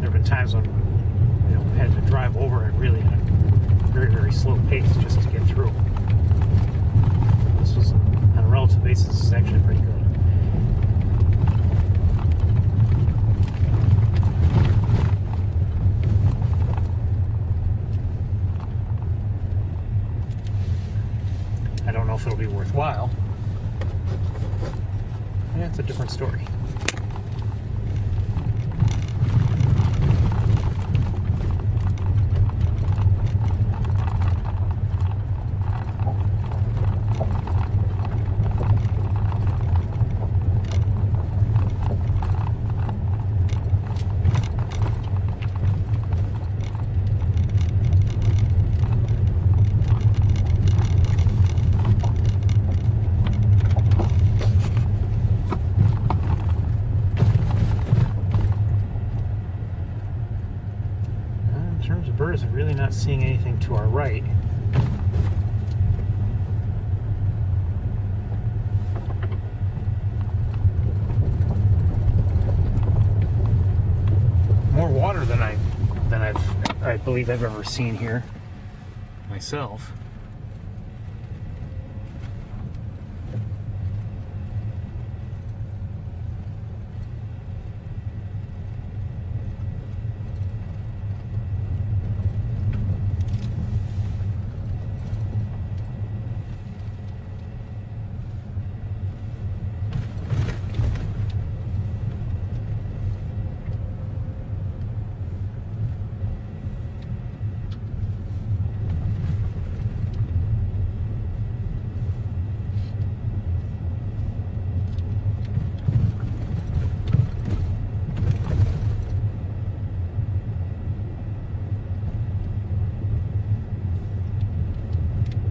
there have been times when, you know, we've had to drive over it really at a very slow pace just to get through. This was, on a relative basis, this is actually pretty good. I don't know if it'll be worthwhile. Yeah, it's a different story. not seeing anything to our right. More water than I believe I've ever seen here myself.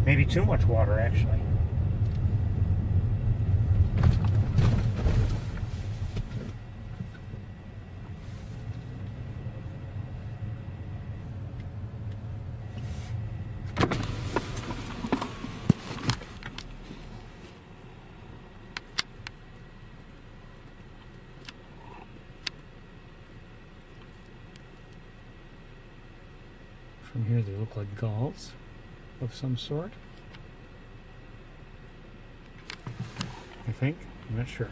Maybe too much water, actually. From here, they look like gulls of some sort. I think. I'm not sure.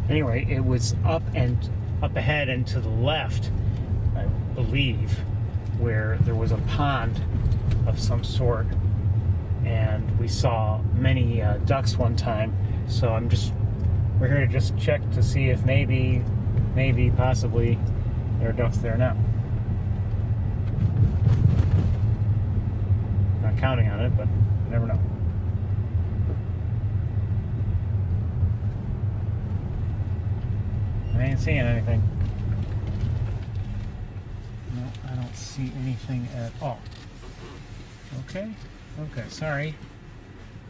Anyway, it was up ahead and to the left, I believe, where there was a pond of some sort, and we saw many ducks one time. So we're here to just check to see if maybe, possibly, there are ducks there now. Not counting on it, but you never know. I ain't seeing anything. No, I don't see anything at all. Okay, sorry.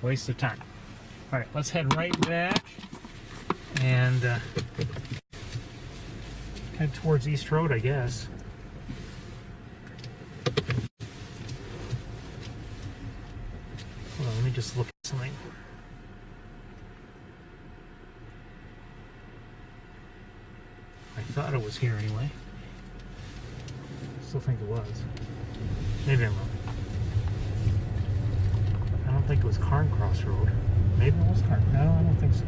Waste of time. All right, let's head right back and head towards East Road, I guess. Hold on, let me just look at something. I thought it was here anyway. Still think it was. Maybe I'm wrong. I don't think it was Carncross Road. Maybe it was Carncross. No, I don't think so.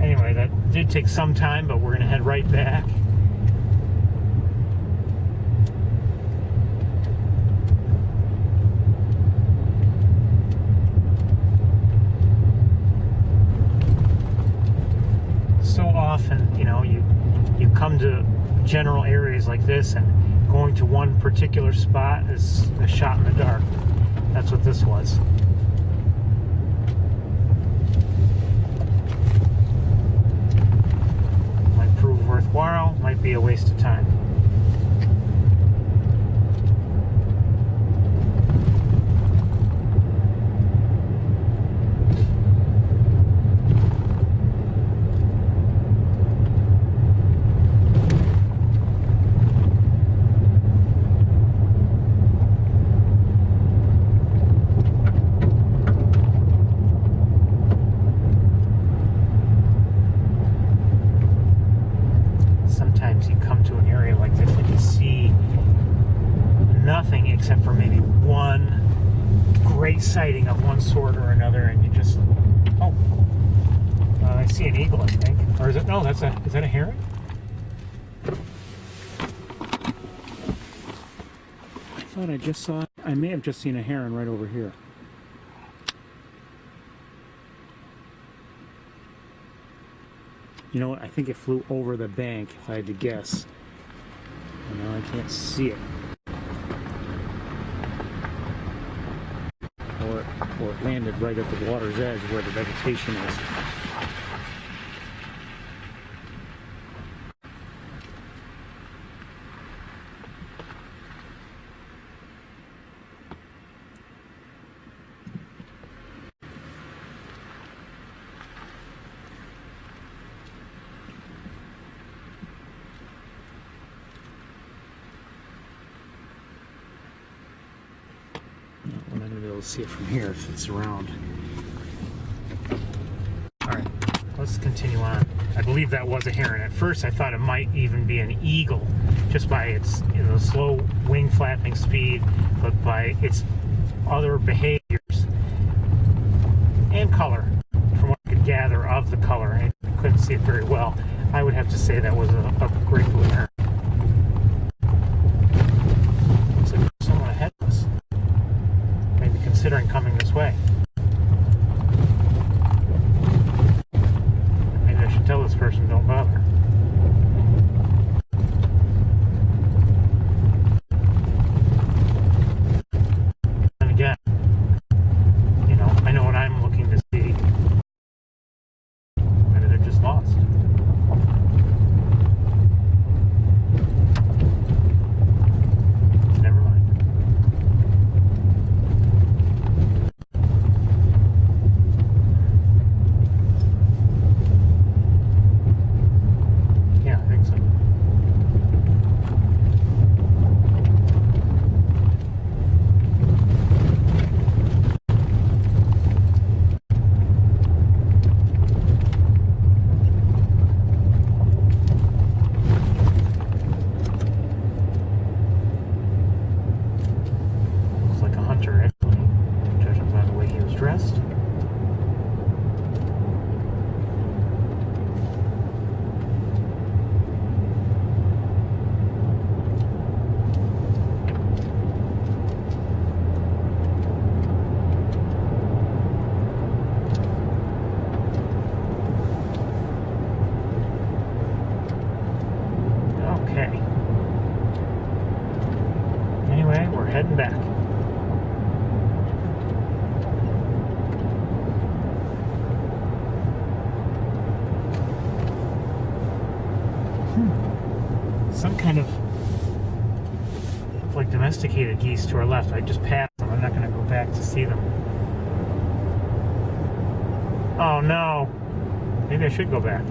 Anyway, that did take some time, but we're going to head right back. Often, you come to general areas like this, and going to one particular spot is a shot in the dark. That's what this was. Might prove worthwhile, might be a waste of time. You come to an area like this and you see nothing except for maybe one great sighting of one sort or another, and you just, I see an eagle, I think. Or is it, no, is that a heron? I thought I just saw, I may have just seen a heron right over here. You know what? I think it flew over the bank, if I had to guess. And now I can't see it. landed right at the water's edge where the vegetation is. We're not going to be able to see it from here if it's around. Alright, let's continue on. I believe that was a heron. At first I thought it might even be an eagle, just by its slow wing flapping speed, but by its other behaviors and color. From what I could gather of the color, I couldn't see it very well. I would have to say that was a great blue heron. Looks like there's someone ahead of us. Maybe considering coming this way. Maybe I should tell this person don't bother. And again, I know what I'm looking to see. Maybe they're just lost. Never mind. Yeah, I think so. Looks like a hunter, actually, judging by the way he was dressed. Okay. Anyway, we're heading back. Some kind of like domesticated geese to our left. I just passed them. I'm not going to go back to see them. Oh no. Maybe I should go back.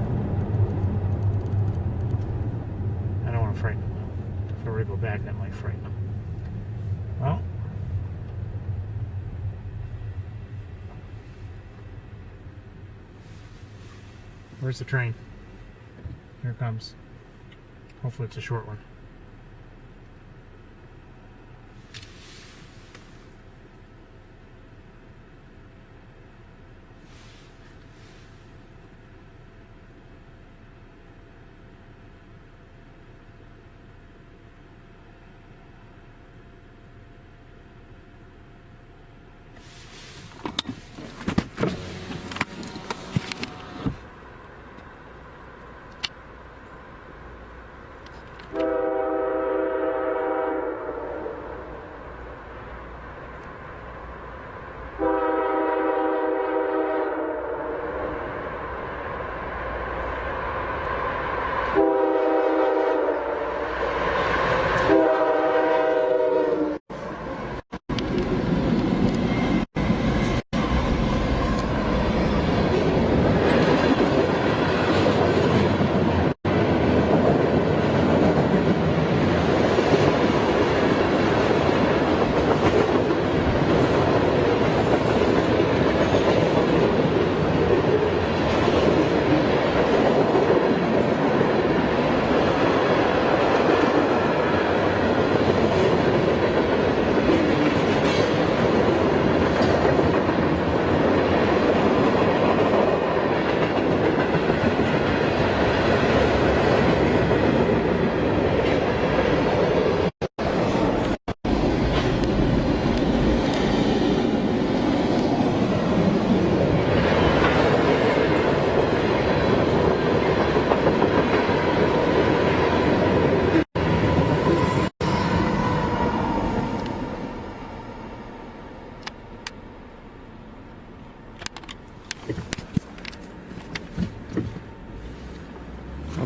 I don't want to frighten them. If I were to go back, that might frighten them. Well. Where's the train? Here it comes. Hopefully it's a short one.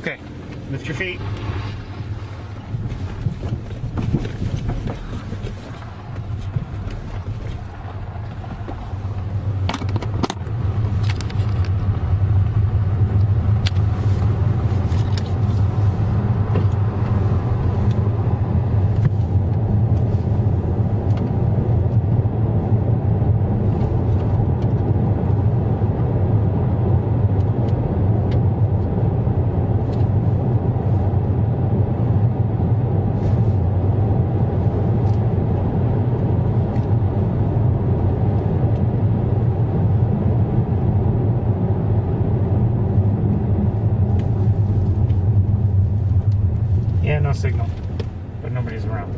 Okay, lift your feet. Yeah, no signal, but nobody's around.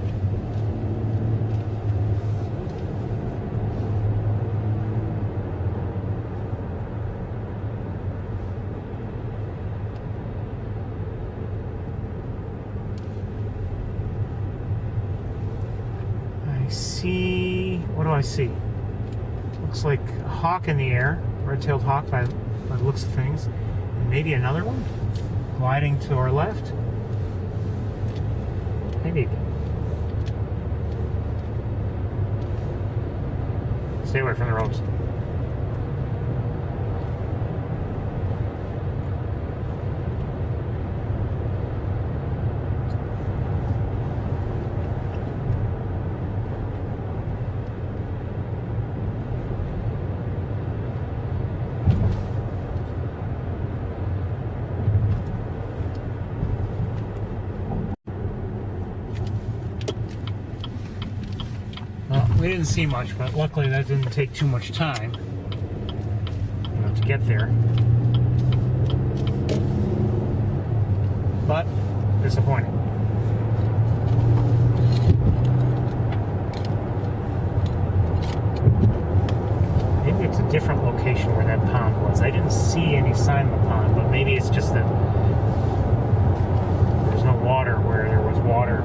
I see, what do I see? Looks like a hawk in the air, red-tailed hawk by the looks of things. And maybe another one gliding to our left. Maybe. Stay away from the roads. Well, we didn't see much, but luckily that didn't take too much time, to get there. But disappointing. Maybe it's a different location where that pond was. I didn't see any sign of the pond, but maybe it's just that there's no water where there was water,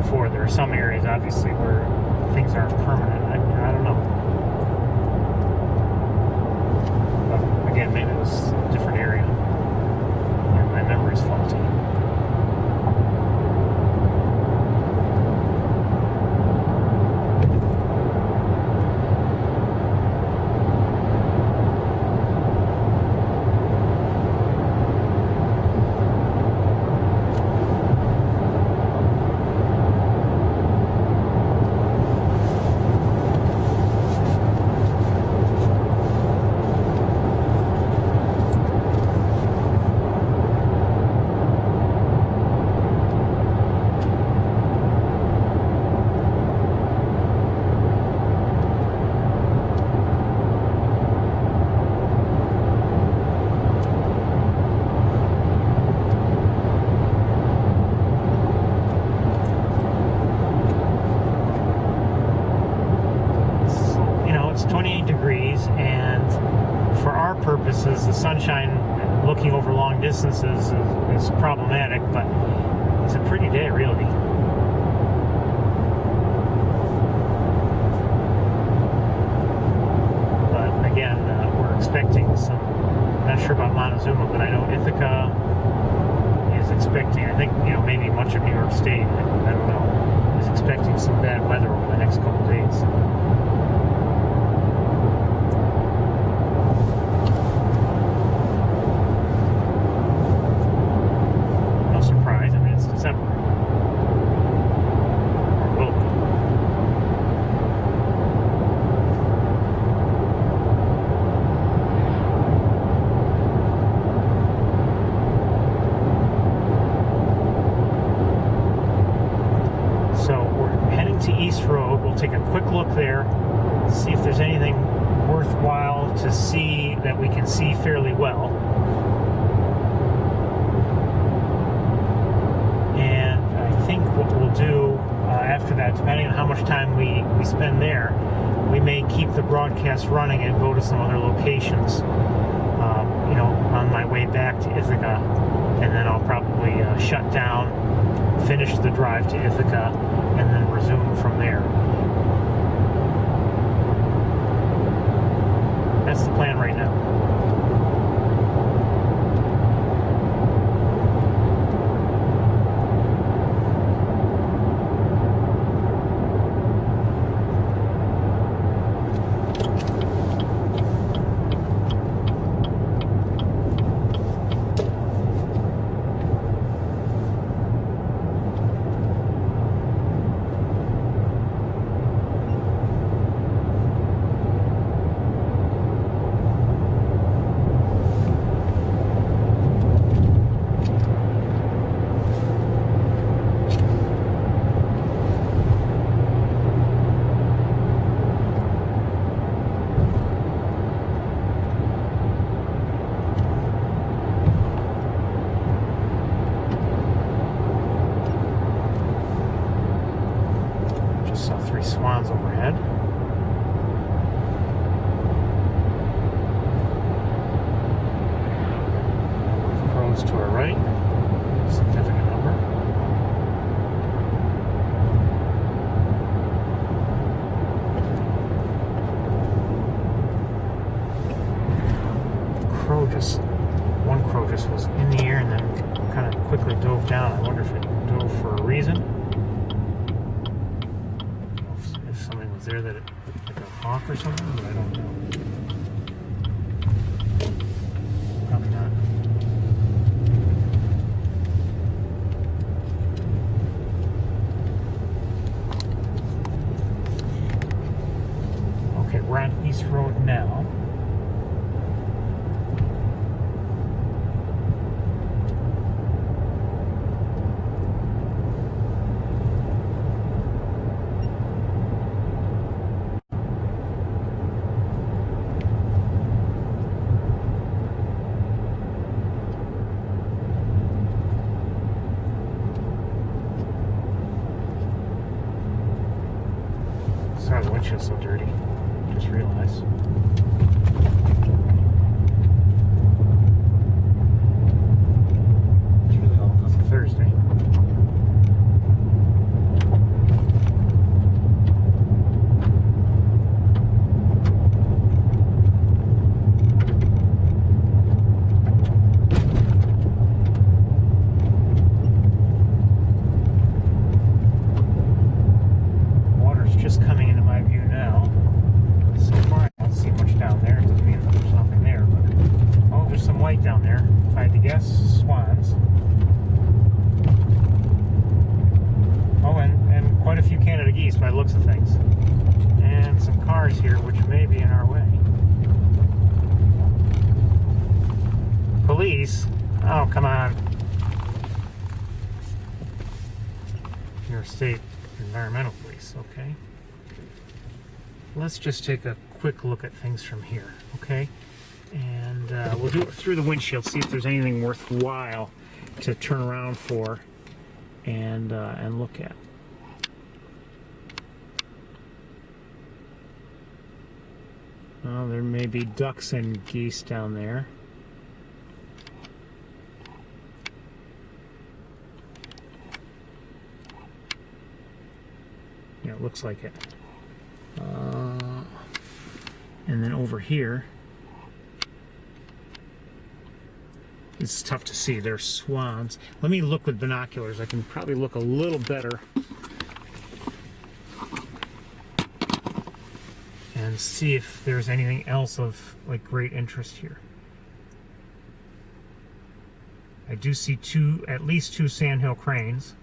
before. There are some areas, obviously, where things aren't permanent. I don't know. But again, maybe it was a different area. And my memory's faulty. It's 28 degrees, and for our purposes, the sunshine looking over long distances is problematic, but it's a pretty day, really. But again, we're expecting some, I'm not sure about Montezuma, but I know Ithaca is expecting, I think, maybe much of New York State, I don't know, is expecting some bad weather over the next couple days. Take a quick look there, see if there's anything worthwhile to see that we can see fairly well. And I think what we'll do after that, depending on how much time we spend there, we may keep the broadcast running and go to some other locations, on my way back to Ithaca, and then I'll probably shut down, finish the drive to Ithaca, and then resume from there. That's the plan right now. bad. Crows to our right. Significant number. One crow just was in the air and then kind of quickly dove down. I wonder if it dove for a reason. I don't know if something was there that it, like a hawk or something, but I don't know. Probably not. Okay, we're on East Road now. Sorry, the windshield's so dirty. Just realized. It's really all because of Thursday. Water's just coming into my view now. So far, I don't see much down there. It doesn't mean there's nothing there, but oh, there's some white down there. If I had to guess, swans. Oh, and quite a few Canada geese by the looks of things. And some cars here, which may be in our way. Police? Oh, come on. New York State Environmental Police, okay. Let's just take a quick look at things from here, okay? And we'll do it through the windshield, see if there's anything worthwhile to turn around for and look at. Well, there may be ducks and geese down there. Yeah, it looks like it. And then over here, it's tough to see. There's swans. Let me look with binoculars. I can probably look a little better and see if there's anything else of like great interest here. I do see at least two sandhill cranes.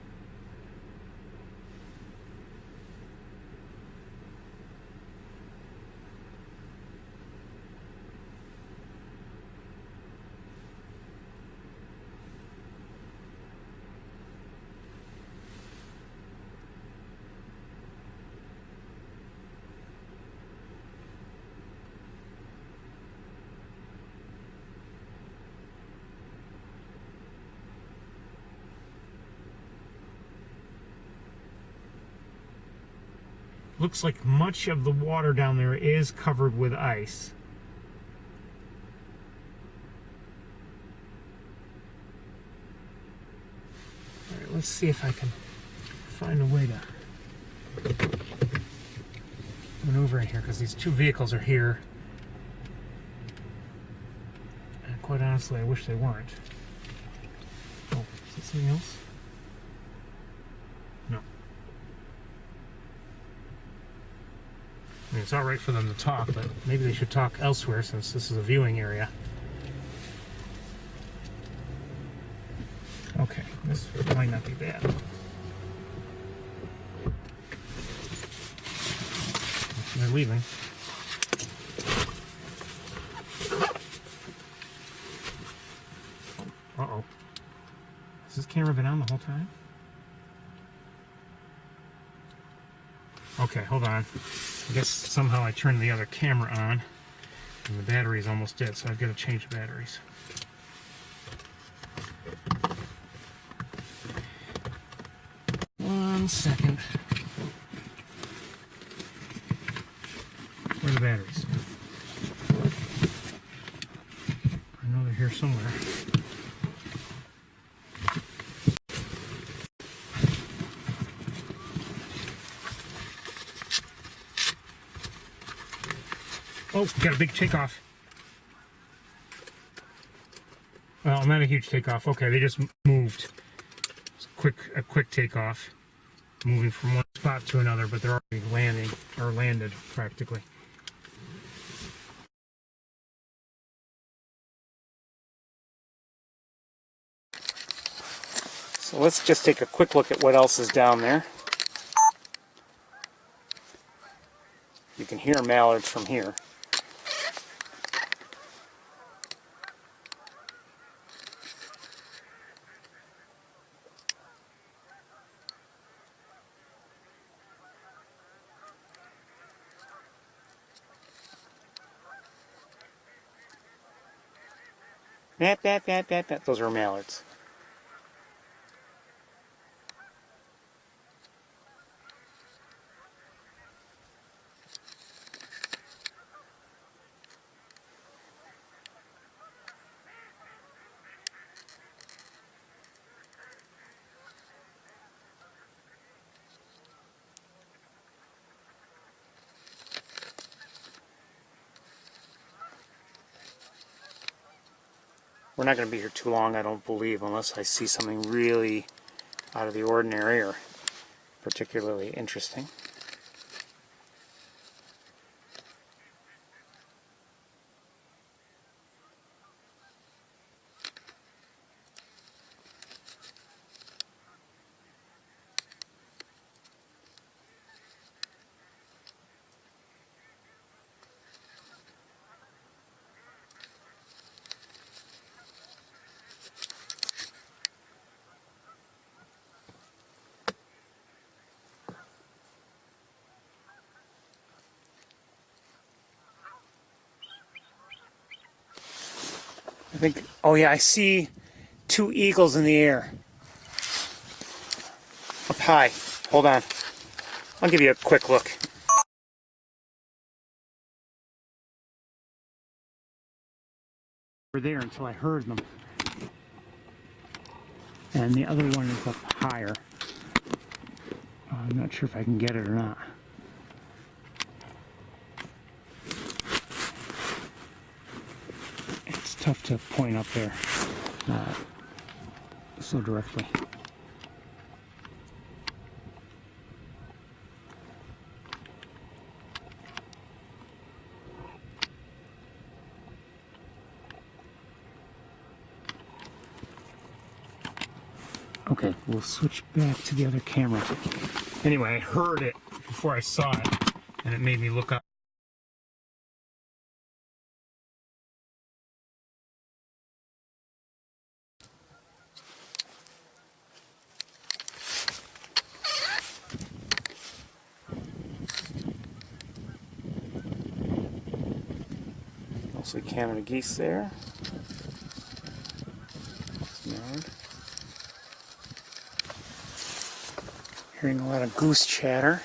Looks like much of the water down there is covered with ice. All right, let's see if I can find a way to maneuver in here, because these two vehicles are here. And quite honestly, I wish they weren't. Oh, is that something else? No. I mean, it's all right for them to talk, but maybe they should talk elsewhere since this is a viewing area. Okay, this might not be bad. They're leaving. Uh-oh. Has this camera been on the whole time? Okay, hold on. I guess somehow I turned the other camera on and the battery's almost dead, so I've got to change the batteries. One second. the batteries? I know they're here somewhere. Oh, got a big takeoff. Well, not a huge takeoff. Okay, they just moved. It's a quick takeoff, moving from one spot to another, but they're already landing, or landed practically. So let's just take a quick look at what else is down there. You can hear mallards from here. Bat, bat, bat, bat, bat. Those are mallards. We're not going to be here too long, I don't believe, unless I see something really out of the ordinary or particularly interesting. I think, oh yeah, I see two eagles in the air. Up high. Hold on. I'll give you a quick look. Over there until I heard them. And the other one is up higher. I'm not sure if I can get it or not. It's tough to point up there so directly. Okay, we'll switch back to the other camera. Anyway, I heard it before I saw it, and it made me look up. Mostly Canada geese there. Hearing a lot of goose chatter.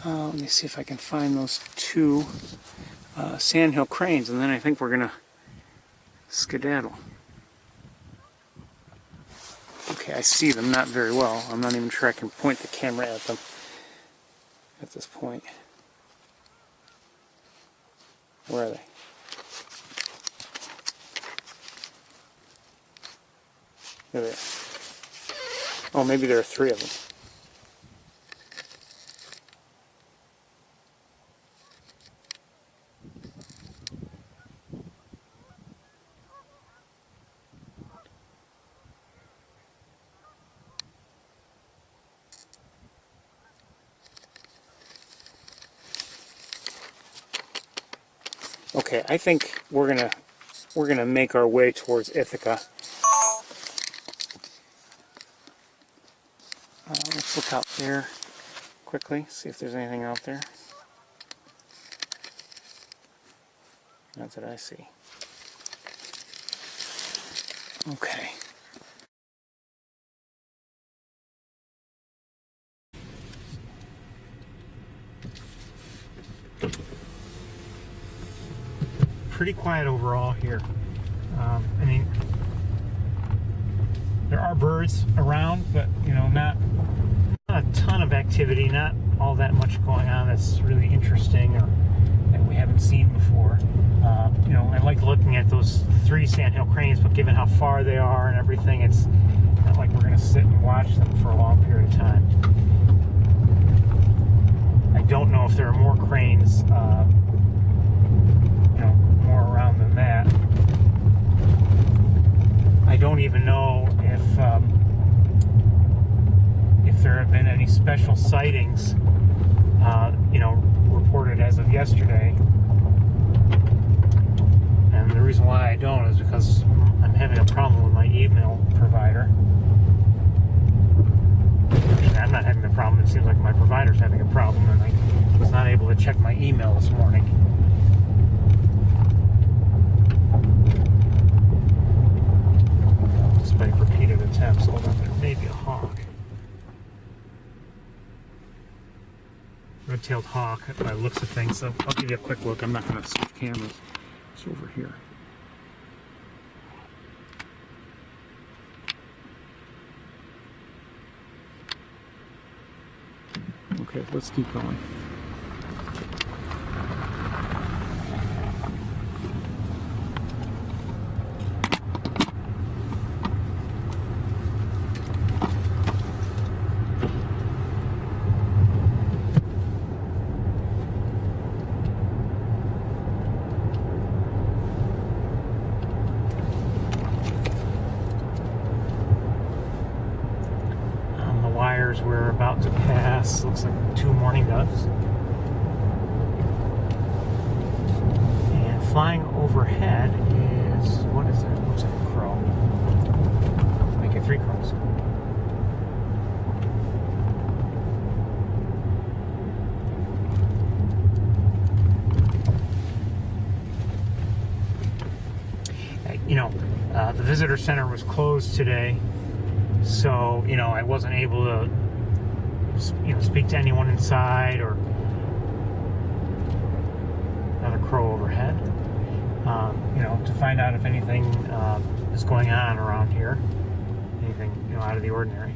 Let me see if I can find those two. sandhill cranes, and then I think we're gonna skedaddle. Okay, I see them not very well. I'm not even sure I can point the camera at them at this point. Where are they? There they are. Oh, maybe there are 3 of them. Okay, I think we're gonna make our way towards Ithaca. Let's look out there quickly, see if there's anything out there. Not that I see. Okay. Pretty quiet overall here. I mean, there are birds around, but you know, not a ton of activity, not all that much going on that's really interesting or that we haven't seen before. You know, I like looking at those 3 sandhill cranes, but given how far they are and everything, it's not like we're going to sit and watch them for a long period of time. I don't know if there are more cranes, you know, more around than that. I don't even know if there have been any special sightings, you know, reported as of yesterday. And the reason why I don't is because I'm having a problem with my email provider. Actually, I'm not having a problem. It seems like my provider's having a problem, and I was not able to check my email this morning. Despite repeated attempts. Hold on, there may be a hawk. Red-tailed hawk by the looks of things, so I'll give you a quick look. I'm not going to switch cameras. It's over here. Okay, let's keep going. We're about to pass, looks like 2 mourning doves. And flying overhead is, what is that? Looks like a crow. Make it 3 crows. You know, the visitor center was closed today, so, you know, I wasn't able to, you know, speak to anyone inside or another crow overhead. You know, to find out if anything is going on around here, anything, you know, out of the ordinary.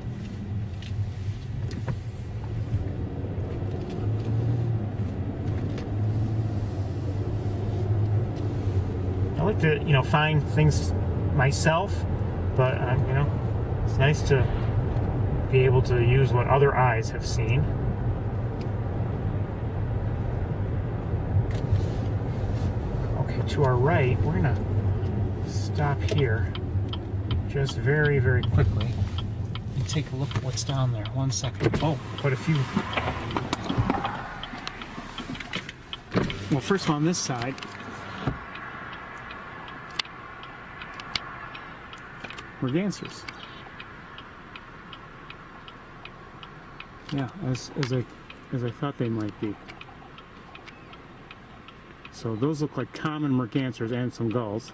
I like to, you know, find things myself, but you know, it's nice to be able to use what other eyes have seen. Okay, to our right, we're gonna stop here just very, very quickly and take a look at what's down there. 1 second. Oh, quite a few. Well, first on this side, mergansers. Yeah, as I thought they might be. So those look like common mergansers and some gulls.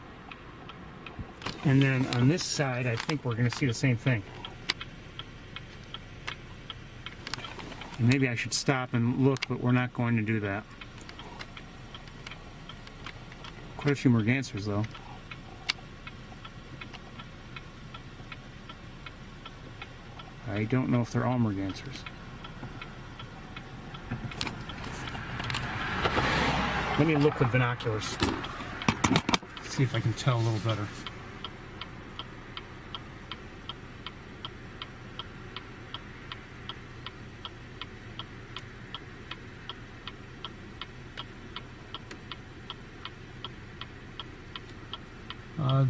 And then on this side, I think we're going to see the same thing. And maybe I should stop and look, but we're not going to do that. Quite a few mergansers, though. I don't know if they're all mergansers. Let me look with binoculars. See if I can tell a little better.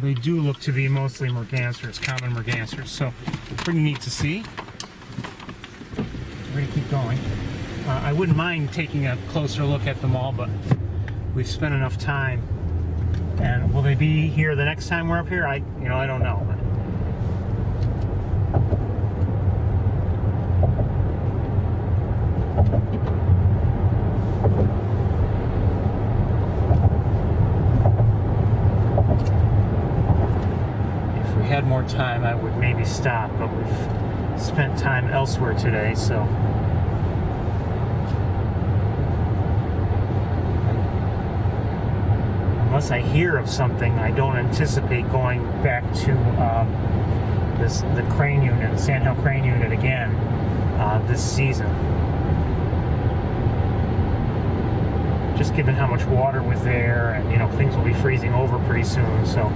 They do look to be mostly mergansers, common mergansers, so pretty neat to see. We're going to keep going. I wouldn't mind taking a closer look at them all, but we've spent enough time. And will they be here the next time we're up here? I don't know. If we had more time, I would maybe stop, but we've spent time elsewhere today, so unless I hear of something, I don't anticipate going back to the crane unit, the Sandhill crane unit again this season. Just given how much water was there, and things will be freezing over pretty soon, so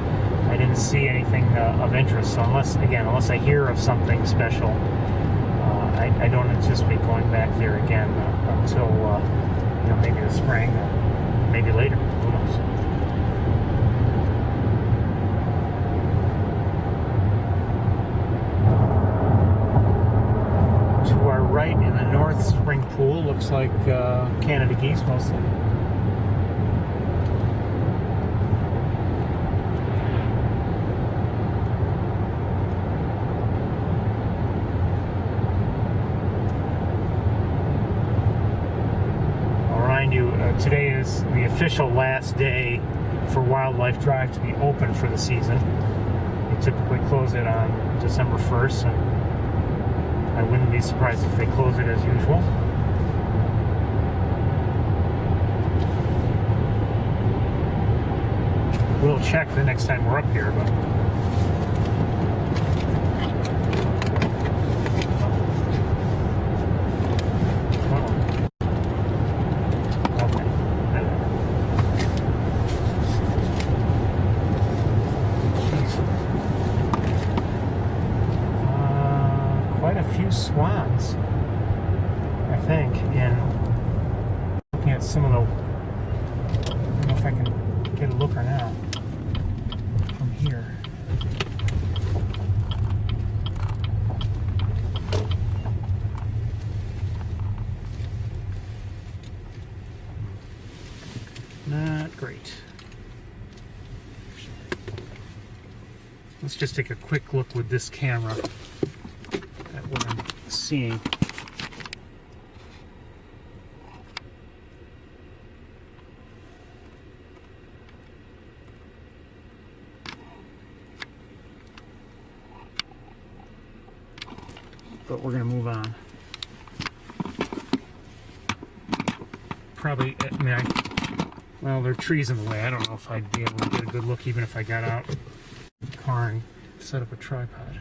I didn't see anything of interest. So unless I hear of something special, I don't anticipate going back there again until maybe the spring, or maybe later. Who knows? Right in the north spring pool looks like Canada geese mostly. I'll remind you, today is the official last day for Wildlife Drive to be open for the season. They typically close it on December 1st, and I wouldn't be surprised if they close it as usual. We'll check the next time we're up here, but swans, I think, and looking at some of the, I don't know if I can get a looker now from here. Not great. Let's just take a quick look with this camera at what I'm seeing. But we're going to move on. Probably, well, there are trees in the way. I don't know if I'd be able to get a good look even if I got out the car and set up a tripod.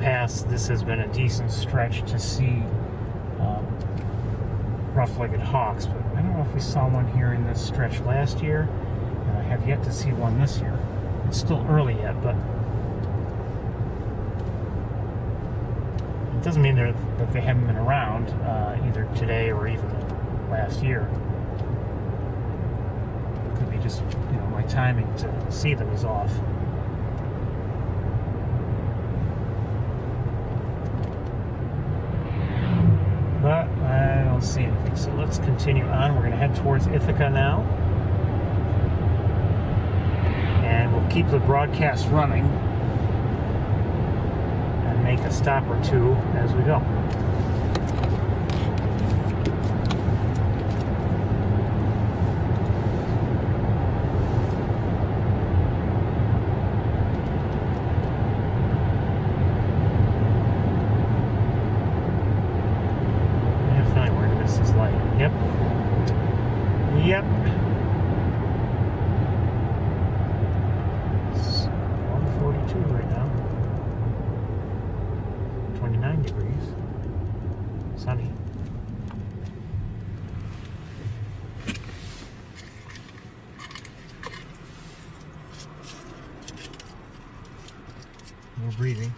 past, this has been a decent stretch to see rough-legged hawks, but I don't know if we saw one here in this stretch last year, and I have yet to see one this year. It's still early yet, but it doesn't mean that they haven't been around either today or even last year. It could be just, my timing to see them is off. But I don't see anything, so let's continue on. We're going to head towards Ithaca now, and we'll keep the broadcast running and make a stop or two as we go. Yep. It's 142 right now. 29 degrees. Sunny. More breathing.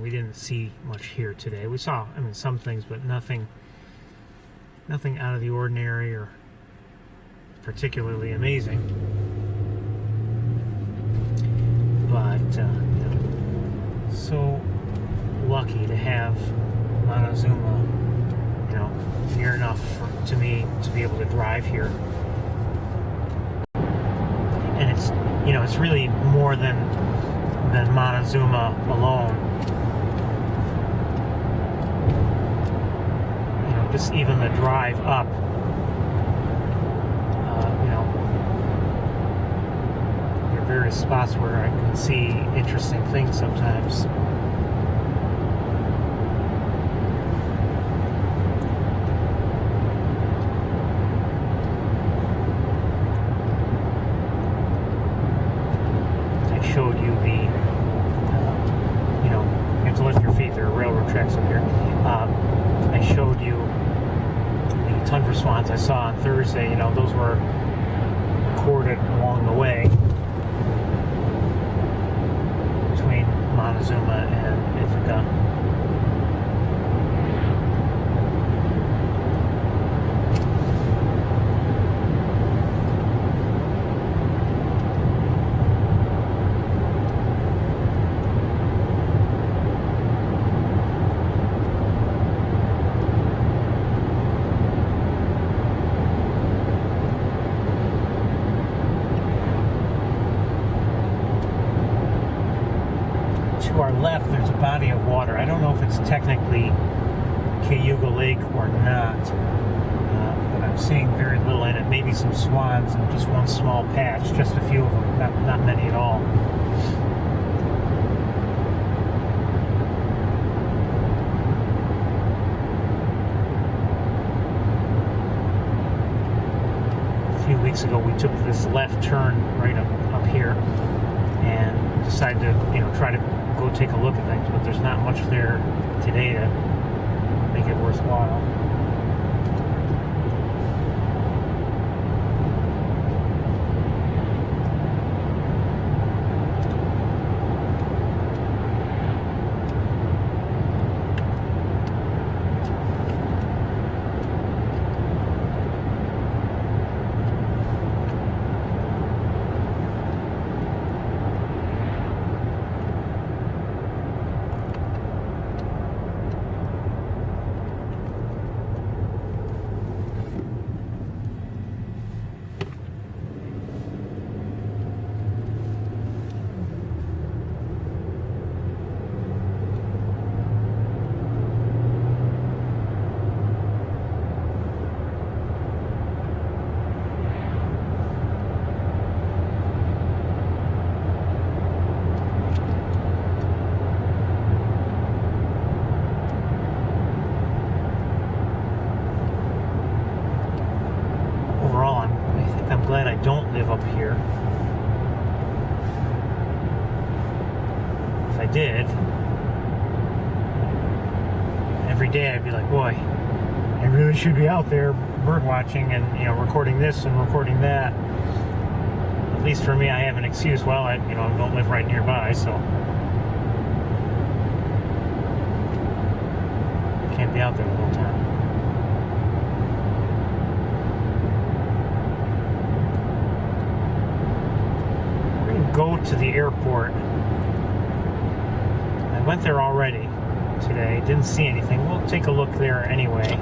We didn't see much here today. We saw, some things, but nothing out of the ordinary or particularly amazing. But so lucky to have Montezuma, near enough to me to be able to drive here. And it's really more than Montezuma alone. Just even the drive up, there are various spots where I can see interesting things sometimes. I showed you the, you have to lift your feet, there are railroad tracks up here. I showed you the tundra swans I saw on Thursday. Those were recorded along the way between Montezuma and Ithaca. To our left, there's a body of water. I don't know if it's technically Cayuga Lake or not, but I'm seeing very little in it. Maybe some swans and just one small patch, just a few of them, not many at all. A few weeks ago, we took this left turn right up here and decided to, try to go take a look at things, but there's not much there today to make it worthwhile. live up here. If I did, every day I'd be like, boy, I really should be out there bird watching and, you know, recording this and recording that. At least for me, I have an excuse. Well, I don't live right nearby, so I can't be out there the whole time. We're going to go to the airport. I went there already today. Didn't see anything. We'll take a look there anyway.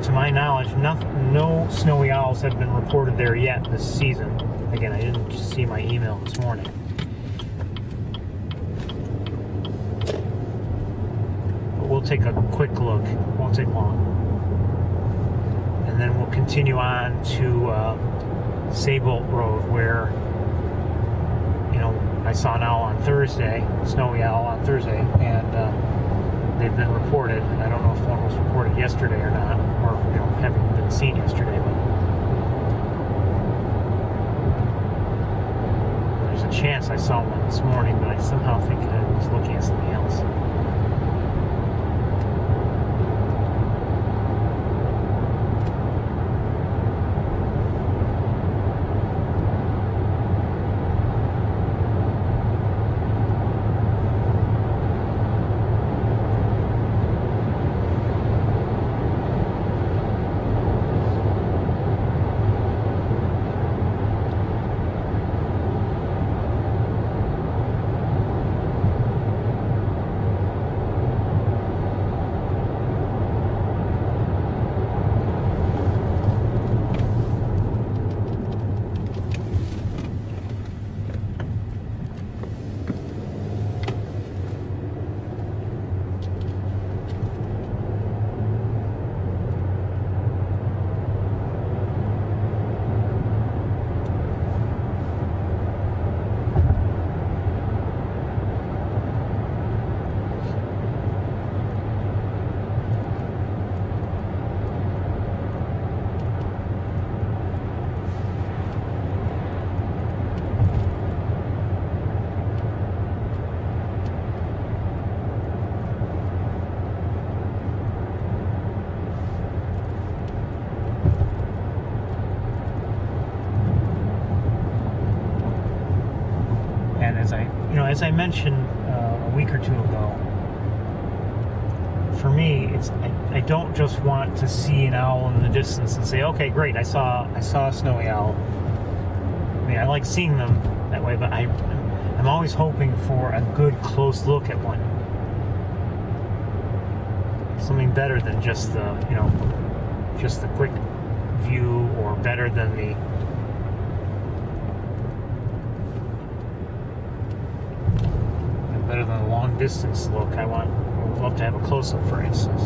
To my knowledge, no snowy owls have been reported there yet this season. Again, I didn't see my email this morning. But we'll take a quick look. It won't take long. And then we'll continue on to Saybolt Road, where, you know, I saw an owl on Thursday, snowy owl on Thursday, and they've been reported. And I don't know if one was reported yesterday or not, or, you know, haven't been seen yesterday, but there's a chance I saw one this morning, but I somehow think I was looking at something else. As I mentioned a week or two ago, for me, I don't just want to see an owl in the distance and say, okay, great, I saw a snowy owl. I mean, I like seeing them that way, but I'm always hoping for a good close look at one. Something better than just the quick view, or better than the long distance look. I would love to have a close-up, for instance.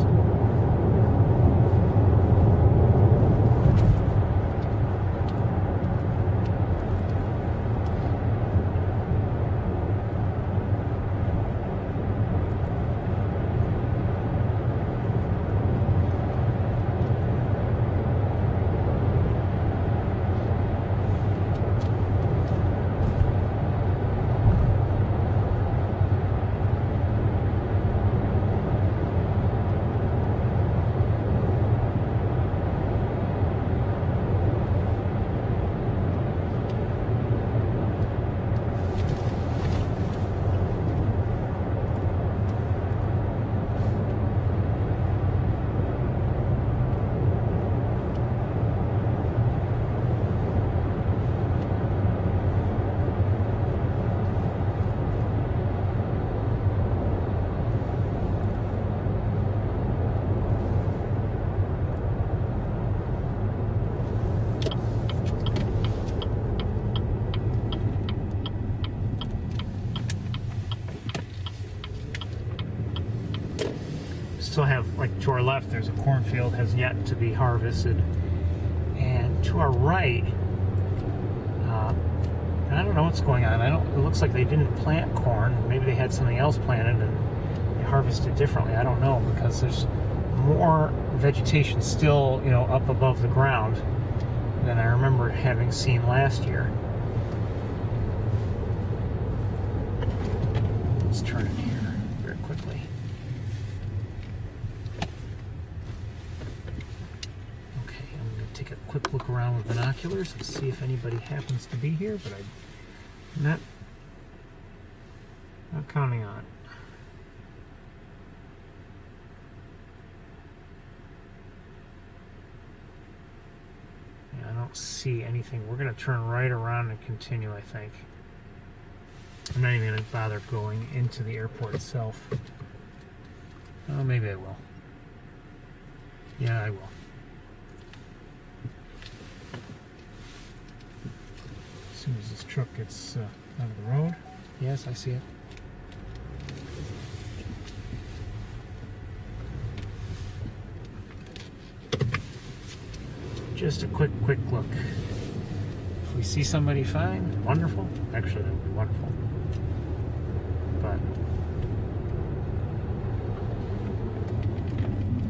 Still have, like, to our left, there's a cornfield has yet to be harvested, and to our right, and I don't know what's going on. It looks like they didn't plant corn. Maybe they had something else planted and they harvested differently. I don't know, because there's more vegetation still, up above the ground, than I remember having seen last year. Let's turn it here very quickly. Okay, I'm going to take a quick look around with binoculars and see if anybody happens to be here, but I'm not counting on it. I don't see anything. We're going to turn right around and continue, I think. I'm not even going to bother going into the airport itself. Oh, maybe I will. Yeah, I will. As soon as this truck gets out of the road. Yes, I see it. Just a quick look. If we see somebody fine, wonderful. Actually, that would be wonderful. But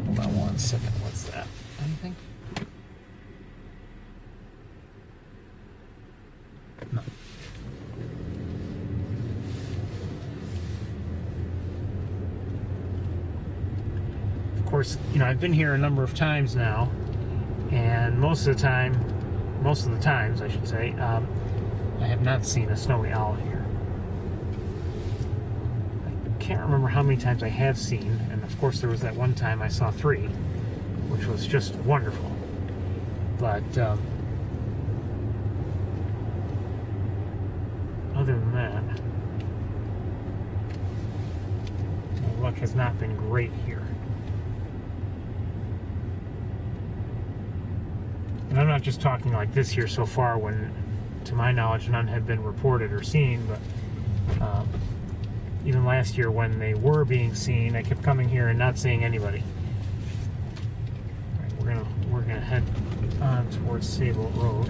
hold on one second. What's that? Anything? No. Of course, I've been here a number of times now. And most of the times, I should say, I have not seen a snowy owl here. I can't remember how many times I have seen, and of course there was that one time I saw 3, which was just wonderful. But other than that, my luck has not been great here. And I'm not just talking like this year so far when, to my knowledge, none have been reported or seen, but even last year when they were being seen, I kept coming here and not seeing anybody. All right, we're gonna head on towards Sable Road.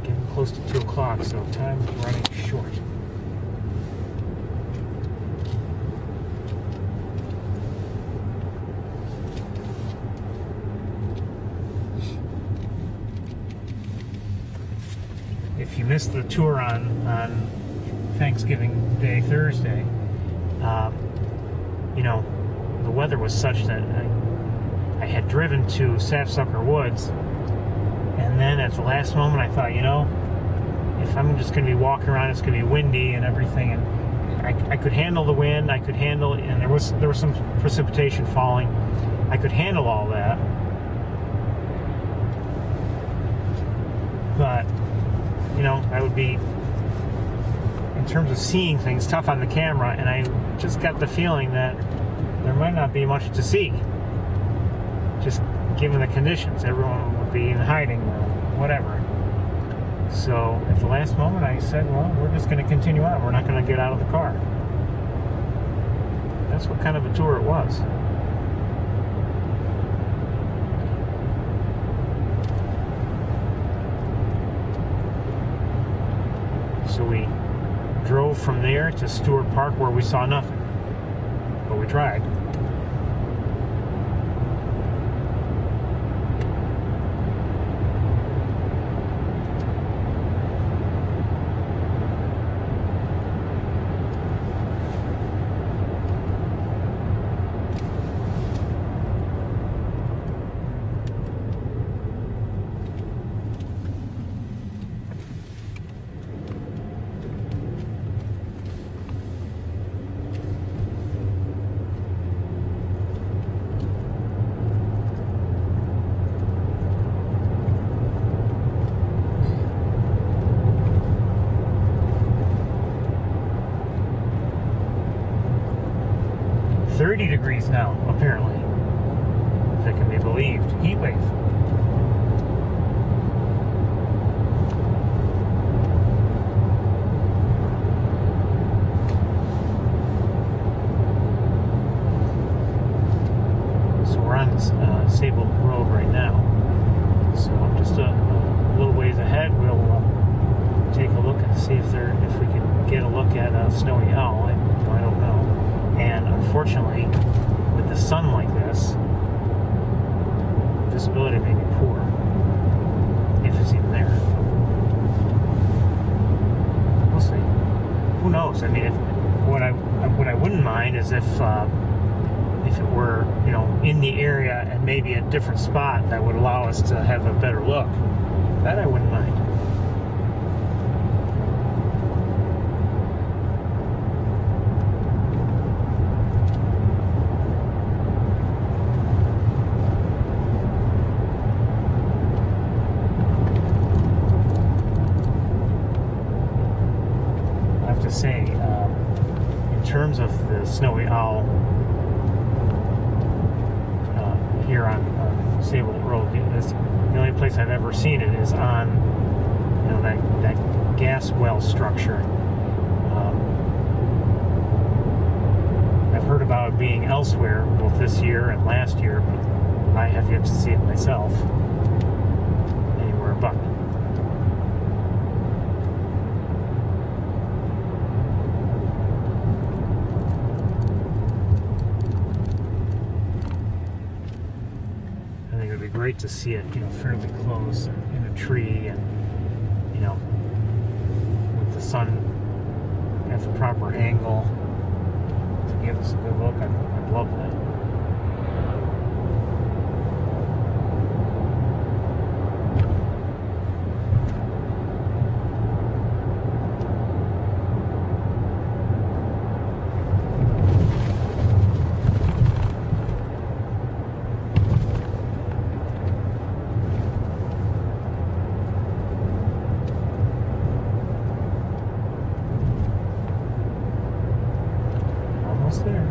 Getting close to 2 o'clock, so time is running short. If you missed the tour on Thanksgiving Day, Thursday, the weather was such that I had driven to Sapsucker Woods, and then at the last moment I thought, if I'm just going to be walking around, it's going to be windy and everything, and I could handle the wind, I could handle, and there was some precipitation falling. I could handle all that, but I would be, in terms of seeing things, tough on the camera, and I just got the feeling that there might not be much to see. Just given the conditions, everyone would be in hiding or whatever. So at the last moment I said, well, we're just going to continue on. We're not going to get out of the car. That's what kind of a tour it was. So we drove from there to Stewart Park where we saw nothing. But we tried. Degrees now, apparently, if it can be believed. Heat wave. So we're on Sable Road right now. So just a little ways ahead, we'll take a look and see if we can get a look at a snowy owl. I don't know. And unfortunately, with the sun like that, this, visibility may be poor, if it's even there. We'll see. Who knows? I mean, what I wouldn't mind is if it were, you know, in the area and maybe a different spot that would allow us to have a better look. That I wouldn't mind. I have to say, in terms of the snowy owl, here on Sable Road, the only place I've ever seen it is on, you know, that gas well structure. I've heard about it being elsewhere, both this year and last year, but I have yet to see it myself anywhere but. Great to see it, you know, fairly close in a tree, and, you know, with the sun at the proper angle to give us a good look. I love that. There.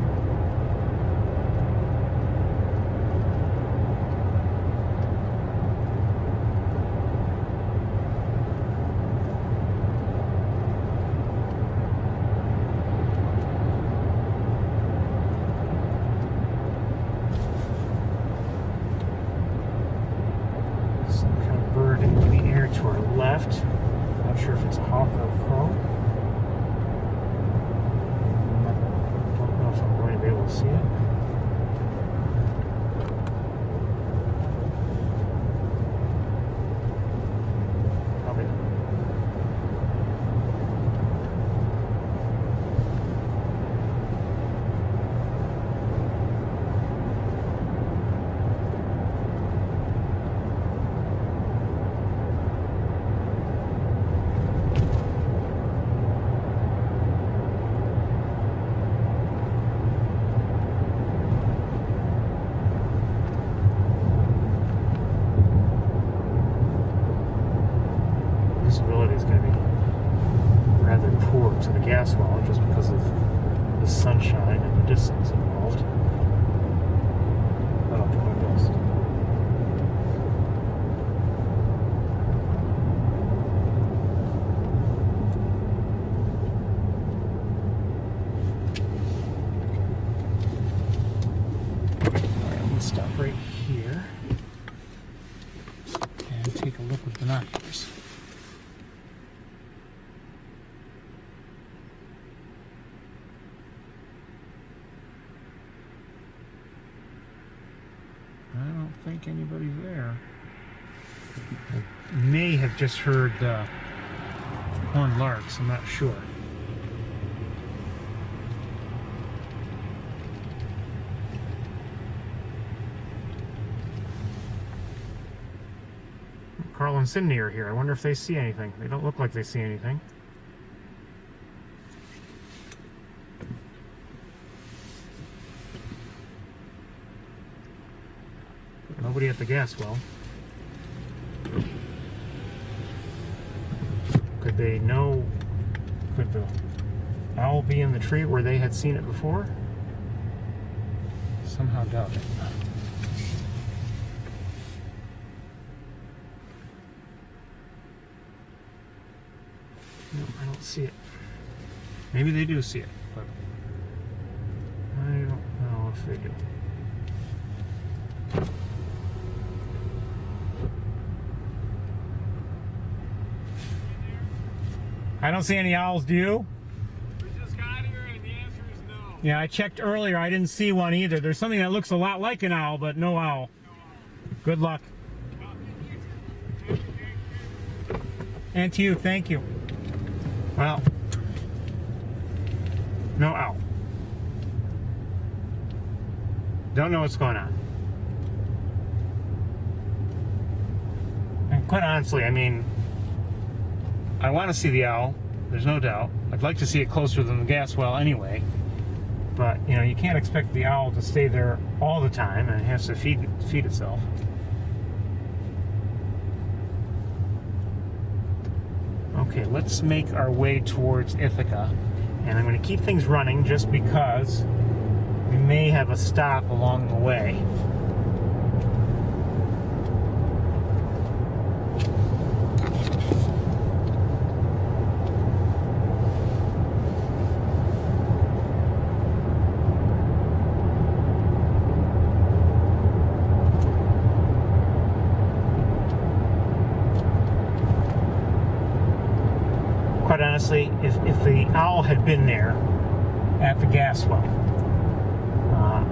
Some kind of bird in the air to our left. Not sure if it's a hawk or a crow. Be able to see it. Probably. Visibility is going to be rather poor to the gas well just because of the sunshine and the distance involved. But I'll do my best. Alright, I'm going to stop right here and take a look with binoculars. I don't think anybody's there. I may have just heard horned larks, I'm not sure. Carl and Cindy are here. I wonder if they see anything. They don't look like they see anything. Nobody at the gas well. Could they know? Could the owl be in the tree where they had seen it before? Somehow doubt it. No, I don't see it. Maybe they do see it, but I don't know if they do. I don't see any owls, do you? We just got here and the answer is no. Yeah, I checked earlier. I didn't see one either. There's something that looks a lot like an owl, but no owl. Good luck. And to you, thank you. Well, no owl. Don't know what's going on. And quite honestly, I mean, I want to see the owl. There's no doubt. I'd like to see it closer than the gas well anyway. But, you know, you can't expect the owl to stay there all the time, and it has to feed itself. Okay, let's make our way towards Ithaca. And I'm going to keep things running just because we may have a stop along the way. Quite honestly, if the owl had been there at the gas well,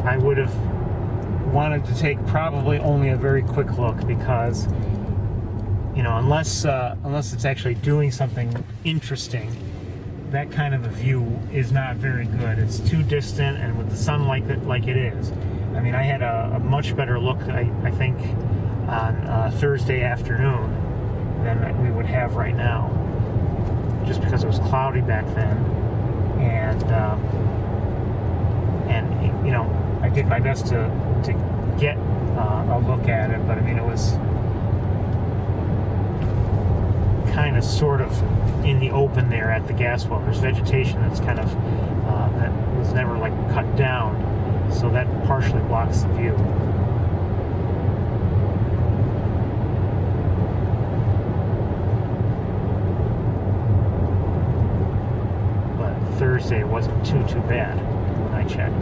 I would have wanted to take probably only a very quick look, because, you know, unless it's actually doing something interesting, that kind of a view is not very good. It's too distant, and with the sun like it is. I mean, I had a much better look, I think, on Thursday afternoon than we would have right now, just because it was cloudy back then, and you know, I did my best to get a look at it, but I mean, it was kind of sort of in the open there at the gas well. There's vegetation that's kind of that was never like cut down, so that partially blocks the view. Thursday wasn't too bad when I checked.